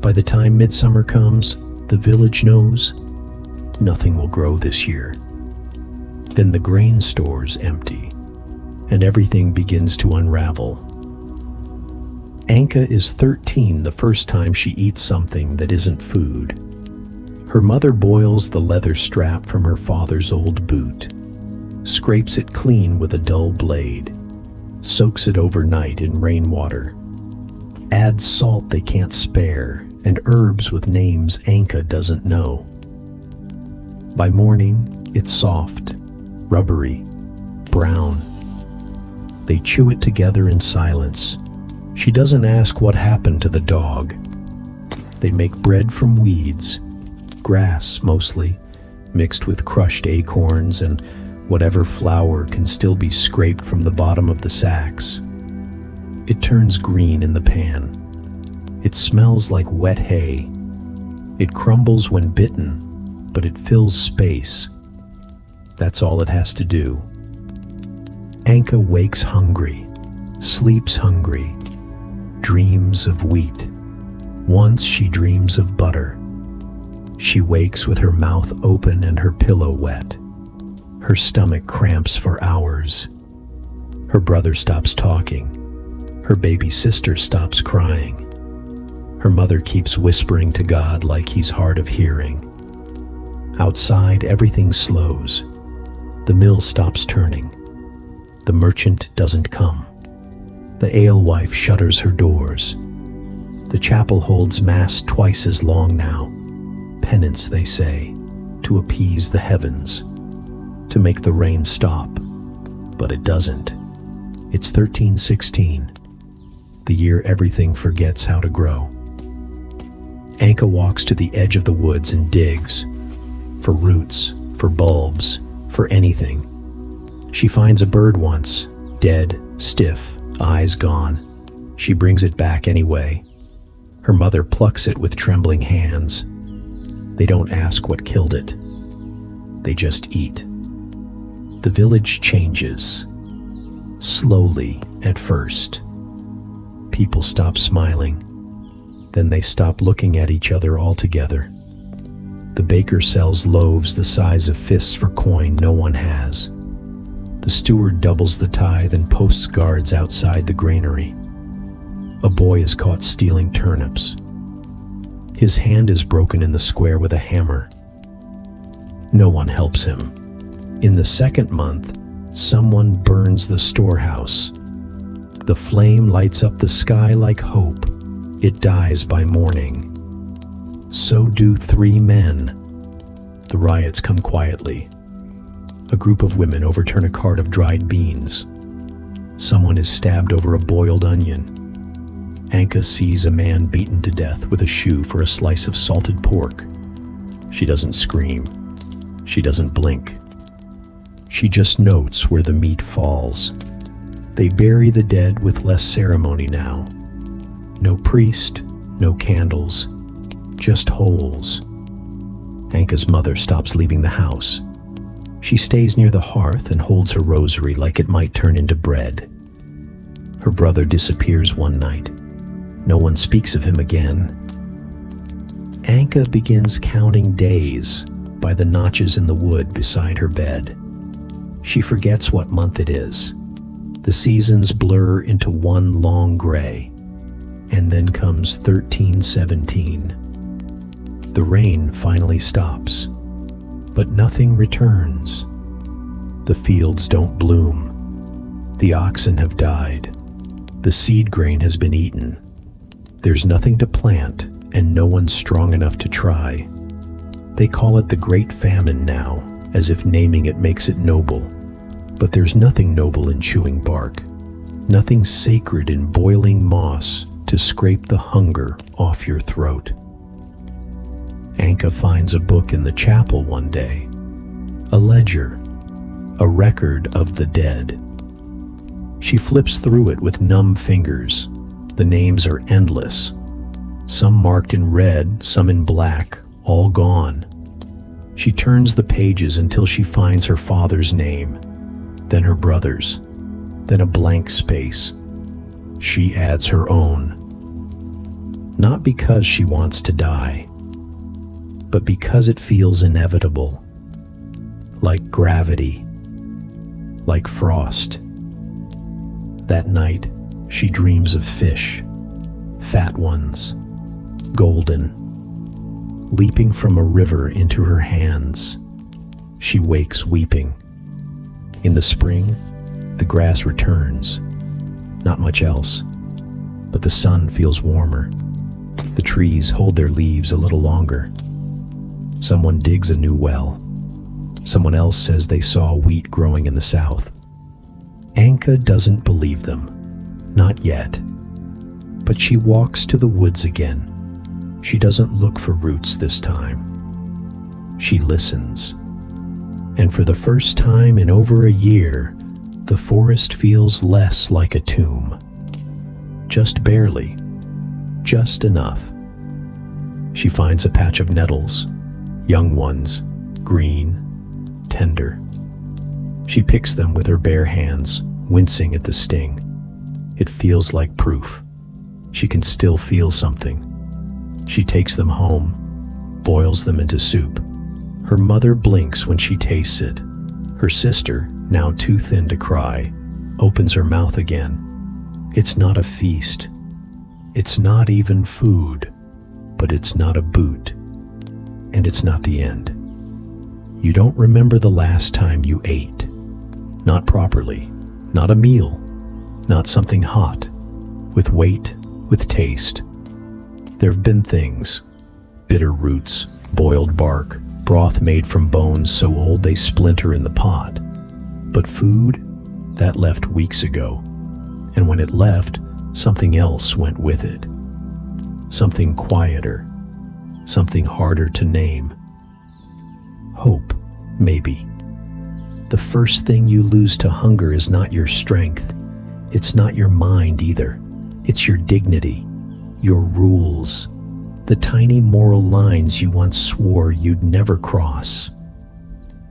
By the time midsummer comes, the village knows nothing will grow this year. Then the grain stores empty, and everything begins to unravel. Anka is 13 the first time she eats something that isn't food. Her mother boils the leather strap from her father's old boot, scrapes it clean with a dull blade, soaks it overnight in rainwater, adds salt they can't spare, and herbs with names Anka doesn't know. By morning, it's soft, rubbery, brown. They chew it together in silence. She doesn't ask what happened to the dog. They make bread from weeds, grass mostly, mixed with crushed acorns and whatever flour can still be scraped from the bottom of the sacks. It turns green in the pan. It smells like wet hay. It crumbles when bitten, but it fills space. That's all it has to do. Anka wakes hungry, sleeps hungry, dreams of wheat. Once she dreams of butter. She wakes with her mouth open and her pillow wet. Her stomach cramps for hours. Her brother stops talking. Her baby sister stops crying. Her mother keeps whispering to God like he's hard of hearing. Outside, everything slows. The mill stops turning. The merchant doesn't come. The alewife shutters her doors. The chapel holds mass twice as long now. Penance, they say, to appease the heavens, to make the rain stop. But it doesn't. It's 1316, the year everything forgets how to grow. Anka walks to the edge of the woods and digs, for roots, for bulbs, for anything. She finds a bird once, dead, stiff, eyes gone. She brings it back anyway. Her mother plucks it with trembling hands. They don't ask what killed it. They just eat. The village changes. Slowly, at first. People stop smiling. Then they stop looking at each other altogether. The baker sells loaves the size of fists for coin no one has. The steward doubles the tithe and posts guards outside the granary. A boy is caught stealing turnips. His hand is broken in the square with a hammer. No one helps him. In the second month, someone burns the storehouse. The flame lights up the sky like hope. It dies by morning. So do 3 men. The riots come quietly. A group of women overturn a cart of dried beans. Someone is stabbed over a boiled onion. Anka sees a man beaten to death with a shoe for a slice of salted pork. She doesn't scream. She doesn't blink. She just notes where the meat falls. They bury the dead with less ceremony now. No priest, no candles, just holes. Anka's mother stops leaving the house. She stays near the hearth and holds her rosary like it might turn into bread. Her brother disappears one night. No one speaks of him again. Anka begins counting days by the notches in the wood beside her bed. She forgets what month it is. The seasons blur into one long gray. And then comes 1317. The rain finally stops, but nothing returns. The fields don't bloom. The oxen have died. The seed grain has been eaten. There's nothing to plant, and no one strong enough to try. They call it the Great Famine now, as if naming it makes it noble. But there's nothing noble in chewing bark, nothing sacred in boiling moss to scrape the hunger off your throat. Anka finds a book in the chapel one day, a ledger, a record of the dead. She flips through it with numb fingers. The names are endless, some marked in red, some in black, all gone. She turns the pages until she finds her father's name, then her brother's, then a blank space. She adds her own. Not because she wants to die, but because it feels inevitable, like gravity, like frost. That night, she dreams of fish, fat ones, golden, leaping from a river into her hands. She wakes weeping. In the spring, the grass returns. Not much else, but the sun feels warmer. The trees hold their leaves a little longer. Someone digs a new well. Someone else says they saw wheat growing in the south. Anka doesn't believe them. Not yet. But she walks to the woods again. She doesn't look for roots this time. She listens. And for the first time in over a year, the forest feels less like a tomb. Just barely. Just enough. She finds a patch of nettles, young ones, green, tender. She picks them with her bare hands, wincing at the sting. It feels like proof. She can still feel something. She takes them home, boils them into soup. Her mother blinks when she tastes it. Her sister, now too thin to cry, opens her mouth again. It's not a feast. It's not even food, but it's not a boot. And it's not the end. You don't remember the last time you ate. Not properly, not a meal, not something hot, with weight, with taste. There have been things, bitter roots, boiled bark, broth made from bones so old they splinter in the pot. But food, that left weeks ago. And when it left, something else went with it. Something quieter, something harder to name. Hope, maybe. The first thing you lose to hunger is not your strength. It's not your mind either. It's your dignity, your rules, the tiny moral lines you once swore you'd never cross.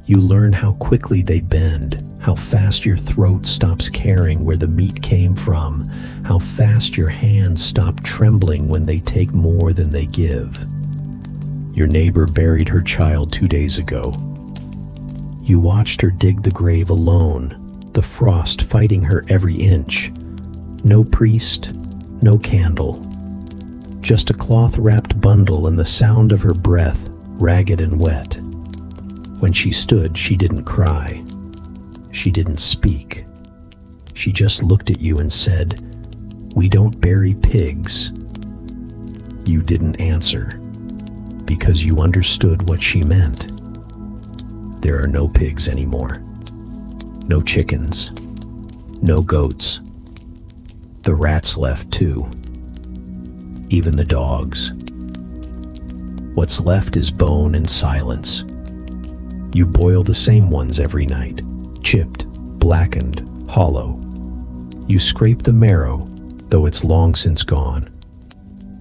You learn how quickly they bend, how fast your throat stops caring where the meat came from, how fast your hands stop trembling when they take more than they give. Your neighbor buried her child 2 days ago. You watched her dig the grave alone, the frost fighting her every inch. No priest, no candle. Just a cloth-wrapped bundle and the sound of her breath, ragged and wet. When she stood, she didn't cry. She didn't speak. She just looked at you and said, "We don't bury pigs." You didn't answer, because you understood what she meant. There are no pigs anymore. No chickens. No goats. The rats left too. Even the dogs. What's left is bone and silence. You boil the same ones every night, chipped, blackened, hollow. You scrape the marrow, though it's long since gone.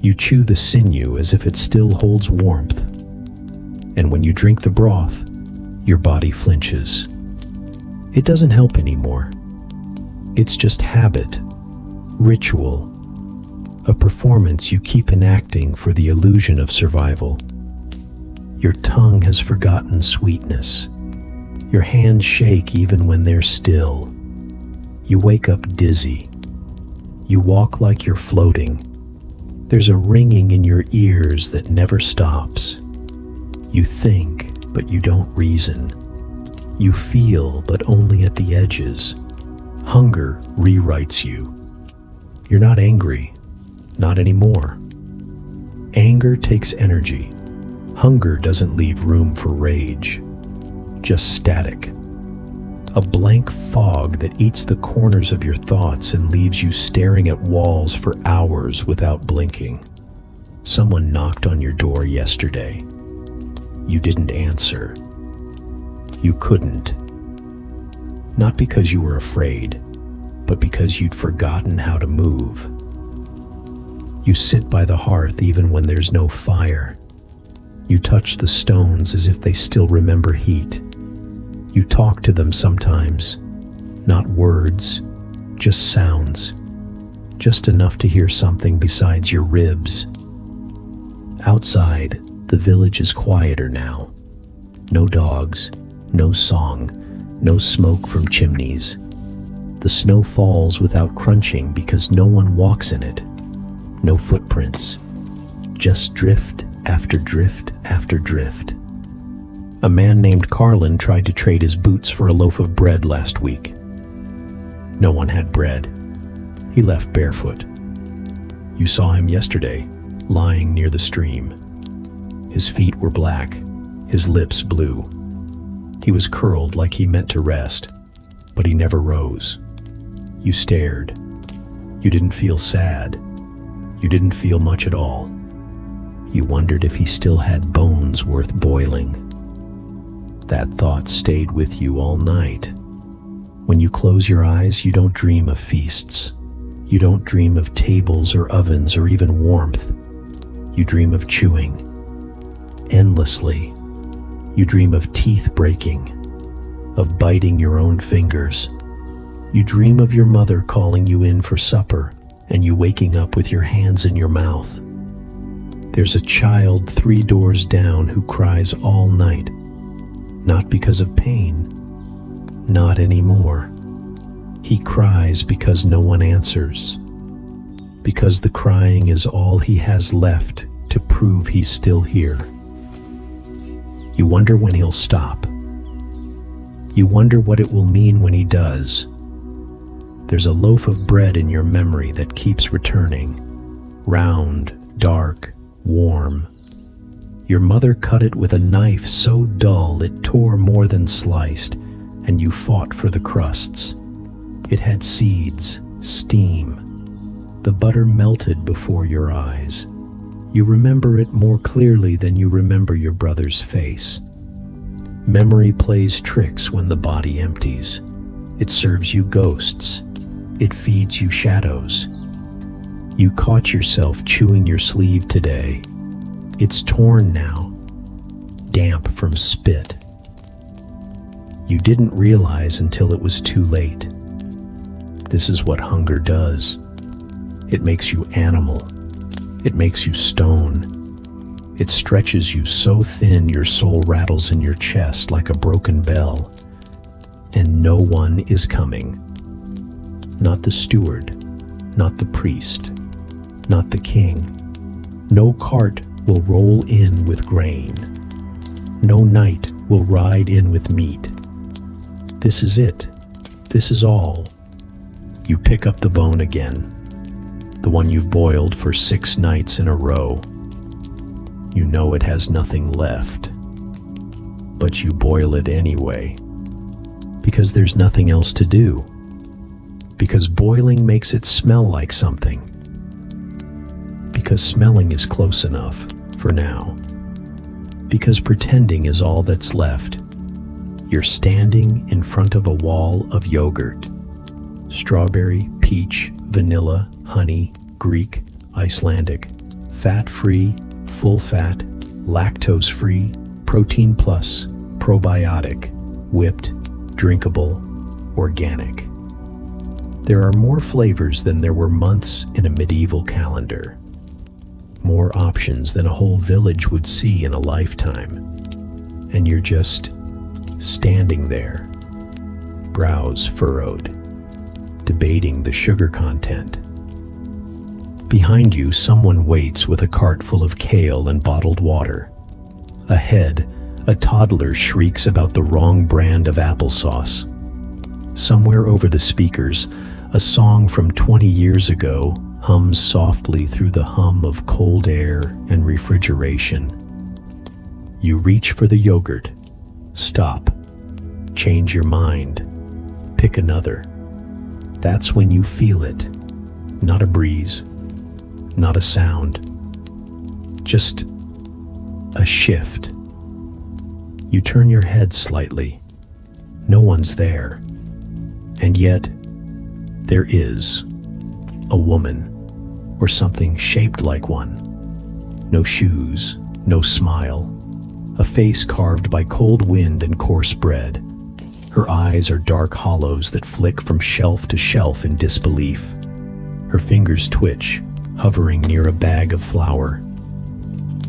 You chew the sinew as if it still holds warmth. And when you drink the broth, your body flinches. It doesn't help anymore. It's just habit, ritual, a performance you keep enacting for the illusion of survival. Your tongue has forgotten sweetness. Your hands shake even when they're still. You wake up dizzy. You walk like you're floating. There's a ringing in your ears that never stops. You think, but you don't reason. You feel, but only at the edges. Hunger rewrites you. You're not angry. Not anymore. Anger takes energy. Hunger doesn't leave room for rage. Just static. A blank fog that eats the corners of your thoughts and leaves you staring at walls for hours without blinking. Someone knocked on your door yesterday. You didn't answer. You couldn't. Not because you were afraid, but because you'd forgotten how to move. You sit by the hearth even when there's no fire. You touch the stones as if they still remember heat. You talk to them sometimes, not words, just sounds, just enough to hear something besides your ribs. Outside, the village is quieter now. No dogs, no song, no smoke from chimneys. The snow falls without crunching because no one walks in it. No footprints, just drift after drift after drift. A man named Carlin tried to trade his boots for a loaf of bread last week. No one had bread. He left barefoot. You saw him yesterday, lying near the stream. His feet were black, his lips blue. He was curled like he meant to rest, but he never rose. You stared. You didn't feel sad. You didn't feel much at all. You wondered if he still had bones worth boiling. That thought stayed with you all night. When you close your eyes, you don't dream of feasts. You don't dream of tables or ovens or even warmth. You dream of chewing. Endlessly. You dream of teeth breaking, of biting your own fingers. You dream of your mother calling you in for supper and you waking up with your hands in your mouth. There's a child 3 doors down who cries all night. Not because of pain. Not anymore. He cries because no one answers. Because the crying is all he has left to prove he's still here. You wonder when he'll stop. You wonder what it will mean when he does. There's a loaf of bread in your memory that keeps returning. Round, dark, warm. Your mother cut it with a knife so dull it tore more than sliced, and you fought for the crusts. It had seeds, steam. The butter melted before your eyes. You remember it more clearly than you remember your brother's face. Memory plays tricks when the body empties. It serves you ghosts. It feeds you shadows. You caught yourself chewing your sleeve today. It's torn now, damp from spit. You didn't realize until it was too late. This is what hunger does. It makes you animal. It makes you stone. It stretches you so thin your soul rattles in your chest like a broken bell. And no one is coming. Not the steward, not the priest, not the king. No cart will roll in with grain. No knight will ride in with meat. This is it. This is all. You pick up the bone again, the one you've boiled for 6 nights in a row. You know it has nothing left, but you boil it anyway, because there's nothing else to do, because boiling makes it smell like something, because smelling is close enough for now, because pretending is all that's left. You're standing in front of a wall of yogurt. Strawberry, peach, vanilla, honey, Greek, Icelandic, fat-free, full-fat, lactose-free, protein plus, probiotic, whipped, drinkable, organic. There are more flavors than there were months in a medieval calendar. More options than a whole village would see in a lifetime. And you're just standing there, brows furrowed, debating the sugar content. Behind you, someone waits with a cart full of kale and bottled water. Ahead, a toddler shrieks about the wrong brand of applesauce. Somewhere over the speakers, a song from 20 years ago hums softly through the hum of cold air and refrigeration. You reach for the yogurt. Stop. Change your mind. Pick another. That's when you feel it. Not a breeze. Not a sound. Just a shift. You turn your head slightly. No one's there. And yet, there is a woman, or something shaped like one. No shoes, no smile. A face carved by cold wind and coarse bread. Her eyes are dark hollows that flick from shelf to shelf in disbelief. Her fingers twitch, hovering near a bag of flour.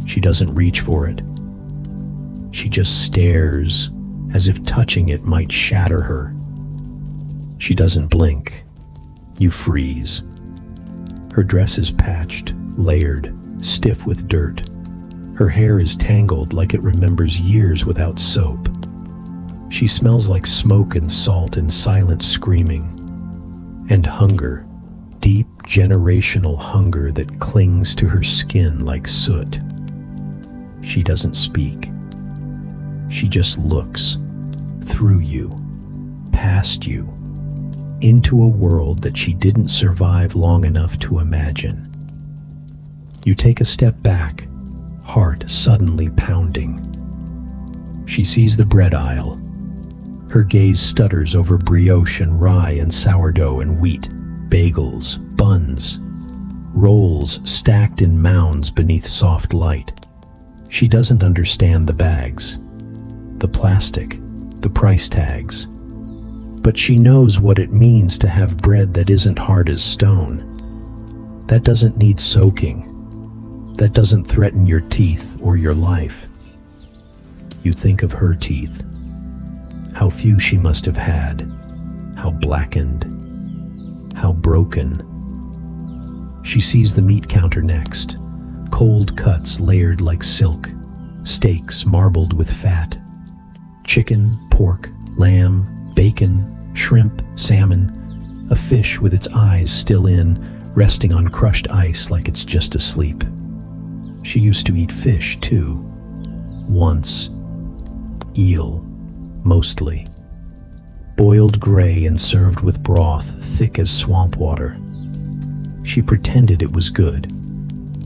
She doesn't reach for it. She just stares, as if touching it might shatter her. She doesn't blink. You freeze. Her dress is patched, layered, stiff with dirt. Her hair is tangled like it remembers years without soap. She smells like smoke and salt and silent screaming. And hunger. Deep generational hunger that clings to her skin like soot. She doesn't speak. She just looks through you, past you, into a world that she didn't survive long enough to imagine. You take a step back, heart suddenly pounding. She sees the bread aisle. Her gaze stutters over brioche and rye and sourdough and wheat, bagels, buns, rolls stacked in mounds beneath soft light. She doesn't understand the bags, the plastic, the price tags. But she knows what it means to have bread that isn't hard as stone. That doesn't need soaking. That doesn't threaten your teeth or your life. You think of her teeth. How few she must have had. How blackened. How broken. She sees the meat counter next. Cold cuts layered like silk. Steaks marbled with fat. Chicken, pork, lamb, bacon, shrimp, salmon. A fish with its eyes still in, resting on crushed ice like it's just asleep. She used to eat fish, too. Once. Eel, mostly. Boiled gray and served with broth thick as swamp water. She pretended it was good.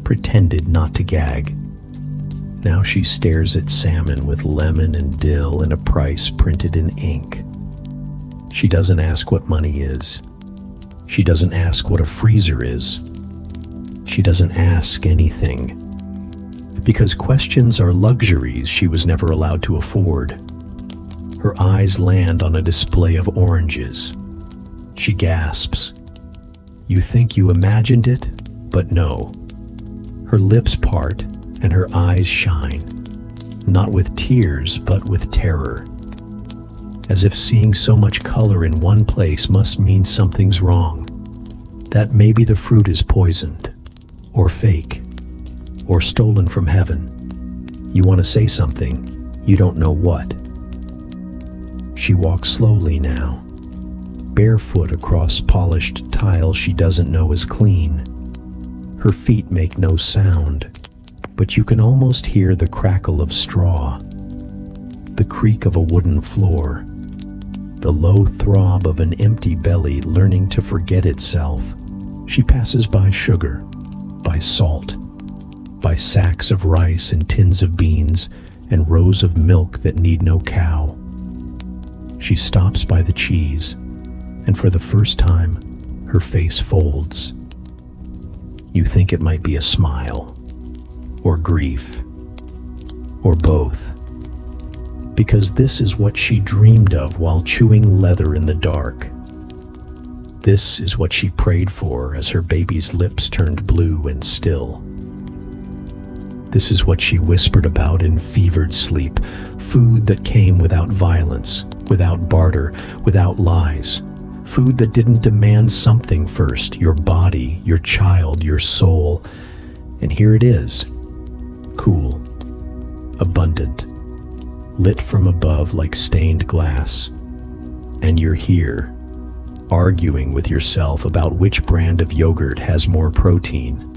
Pretended not to gag. Now she stares at salmon with lemon and dill and a price printed in ink. She doesn't ask what money is. She doesn't ask what a freezer is. She doesn't ask anything. Because questions are luxuries she was never allowed to afford. Her eyes land on a display of oranges. She gasps. You think you imagined it, but no. Her lips part and her eyes shine, not with tears, but with terror. As if seeing so much color in one place must mean something's wrong. That maybe the fruit is poisoned, or fake, or stolen from heaven. You want to say something, you don't know what. She walks slowly now, barefoot across polished tile she doesn't know is clean. Her feet make no sound, but you can almost hear the crackle of straw, the creak of a wooden floor, the low throb of an empty belly learning to forget itself. She passes by sugar, by salt, by sacks of rice and tins of beans and rows of milk that need no cow. She stops by the cheese, and for the first time, her face folds. You think it might be a smile, or grief, or both. Because this is what she dreamed of while chewing leather in the dark. This is what she prayed for as her baby's lips turned blue and still. This is what she whispered about in fevered sleep, Food that came without violence, without barter, without lies. Food that didn't demand something first, your body, your child, your soul. And here it is, cool, abundant, lit from above like stained glass. And you're here, arguing with yourself about which brand of yogurt has more protein.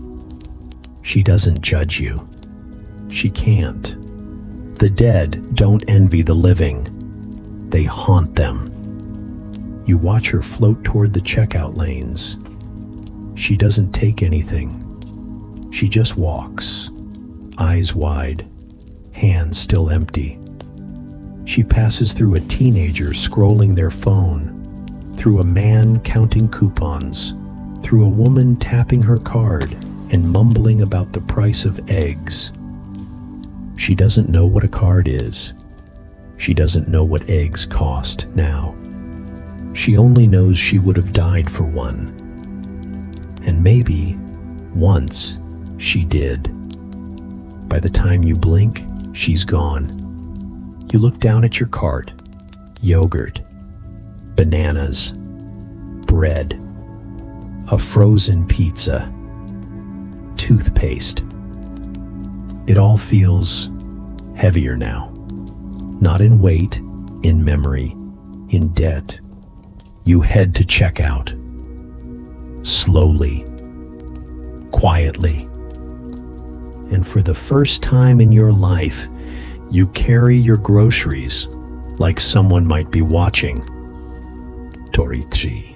She doesn't judge you. She can't. The dead don't envy the living. They haunt them. You watch her float toward the checkout lanes. She doesn't take anything. She just walks, eyes wide, hands still empty. She passes through a teenager scrolling their phone, through a man counting coupons, through a woman tapping her card and mumbling about the price of eggs. She doesn't know what a card is. She doesn't know what eggs cost now. She only knows she would have died for one. And maybe, once, she did. By the time you blink, she's gone. You look down at your cart. Yogurt, bananas, bread, a frozen pizza, toothpaste. It all feels heavier now. Not in weight, in memory, in debt. You head to checkout. Slowly, quietly. And for the first time in your life, you carry your groceries like someone might be watching. Tori 3.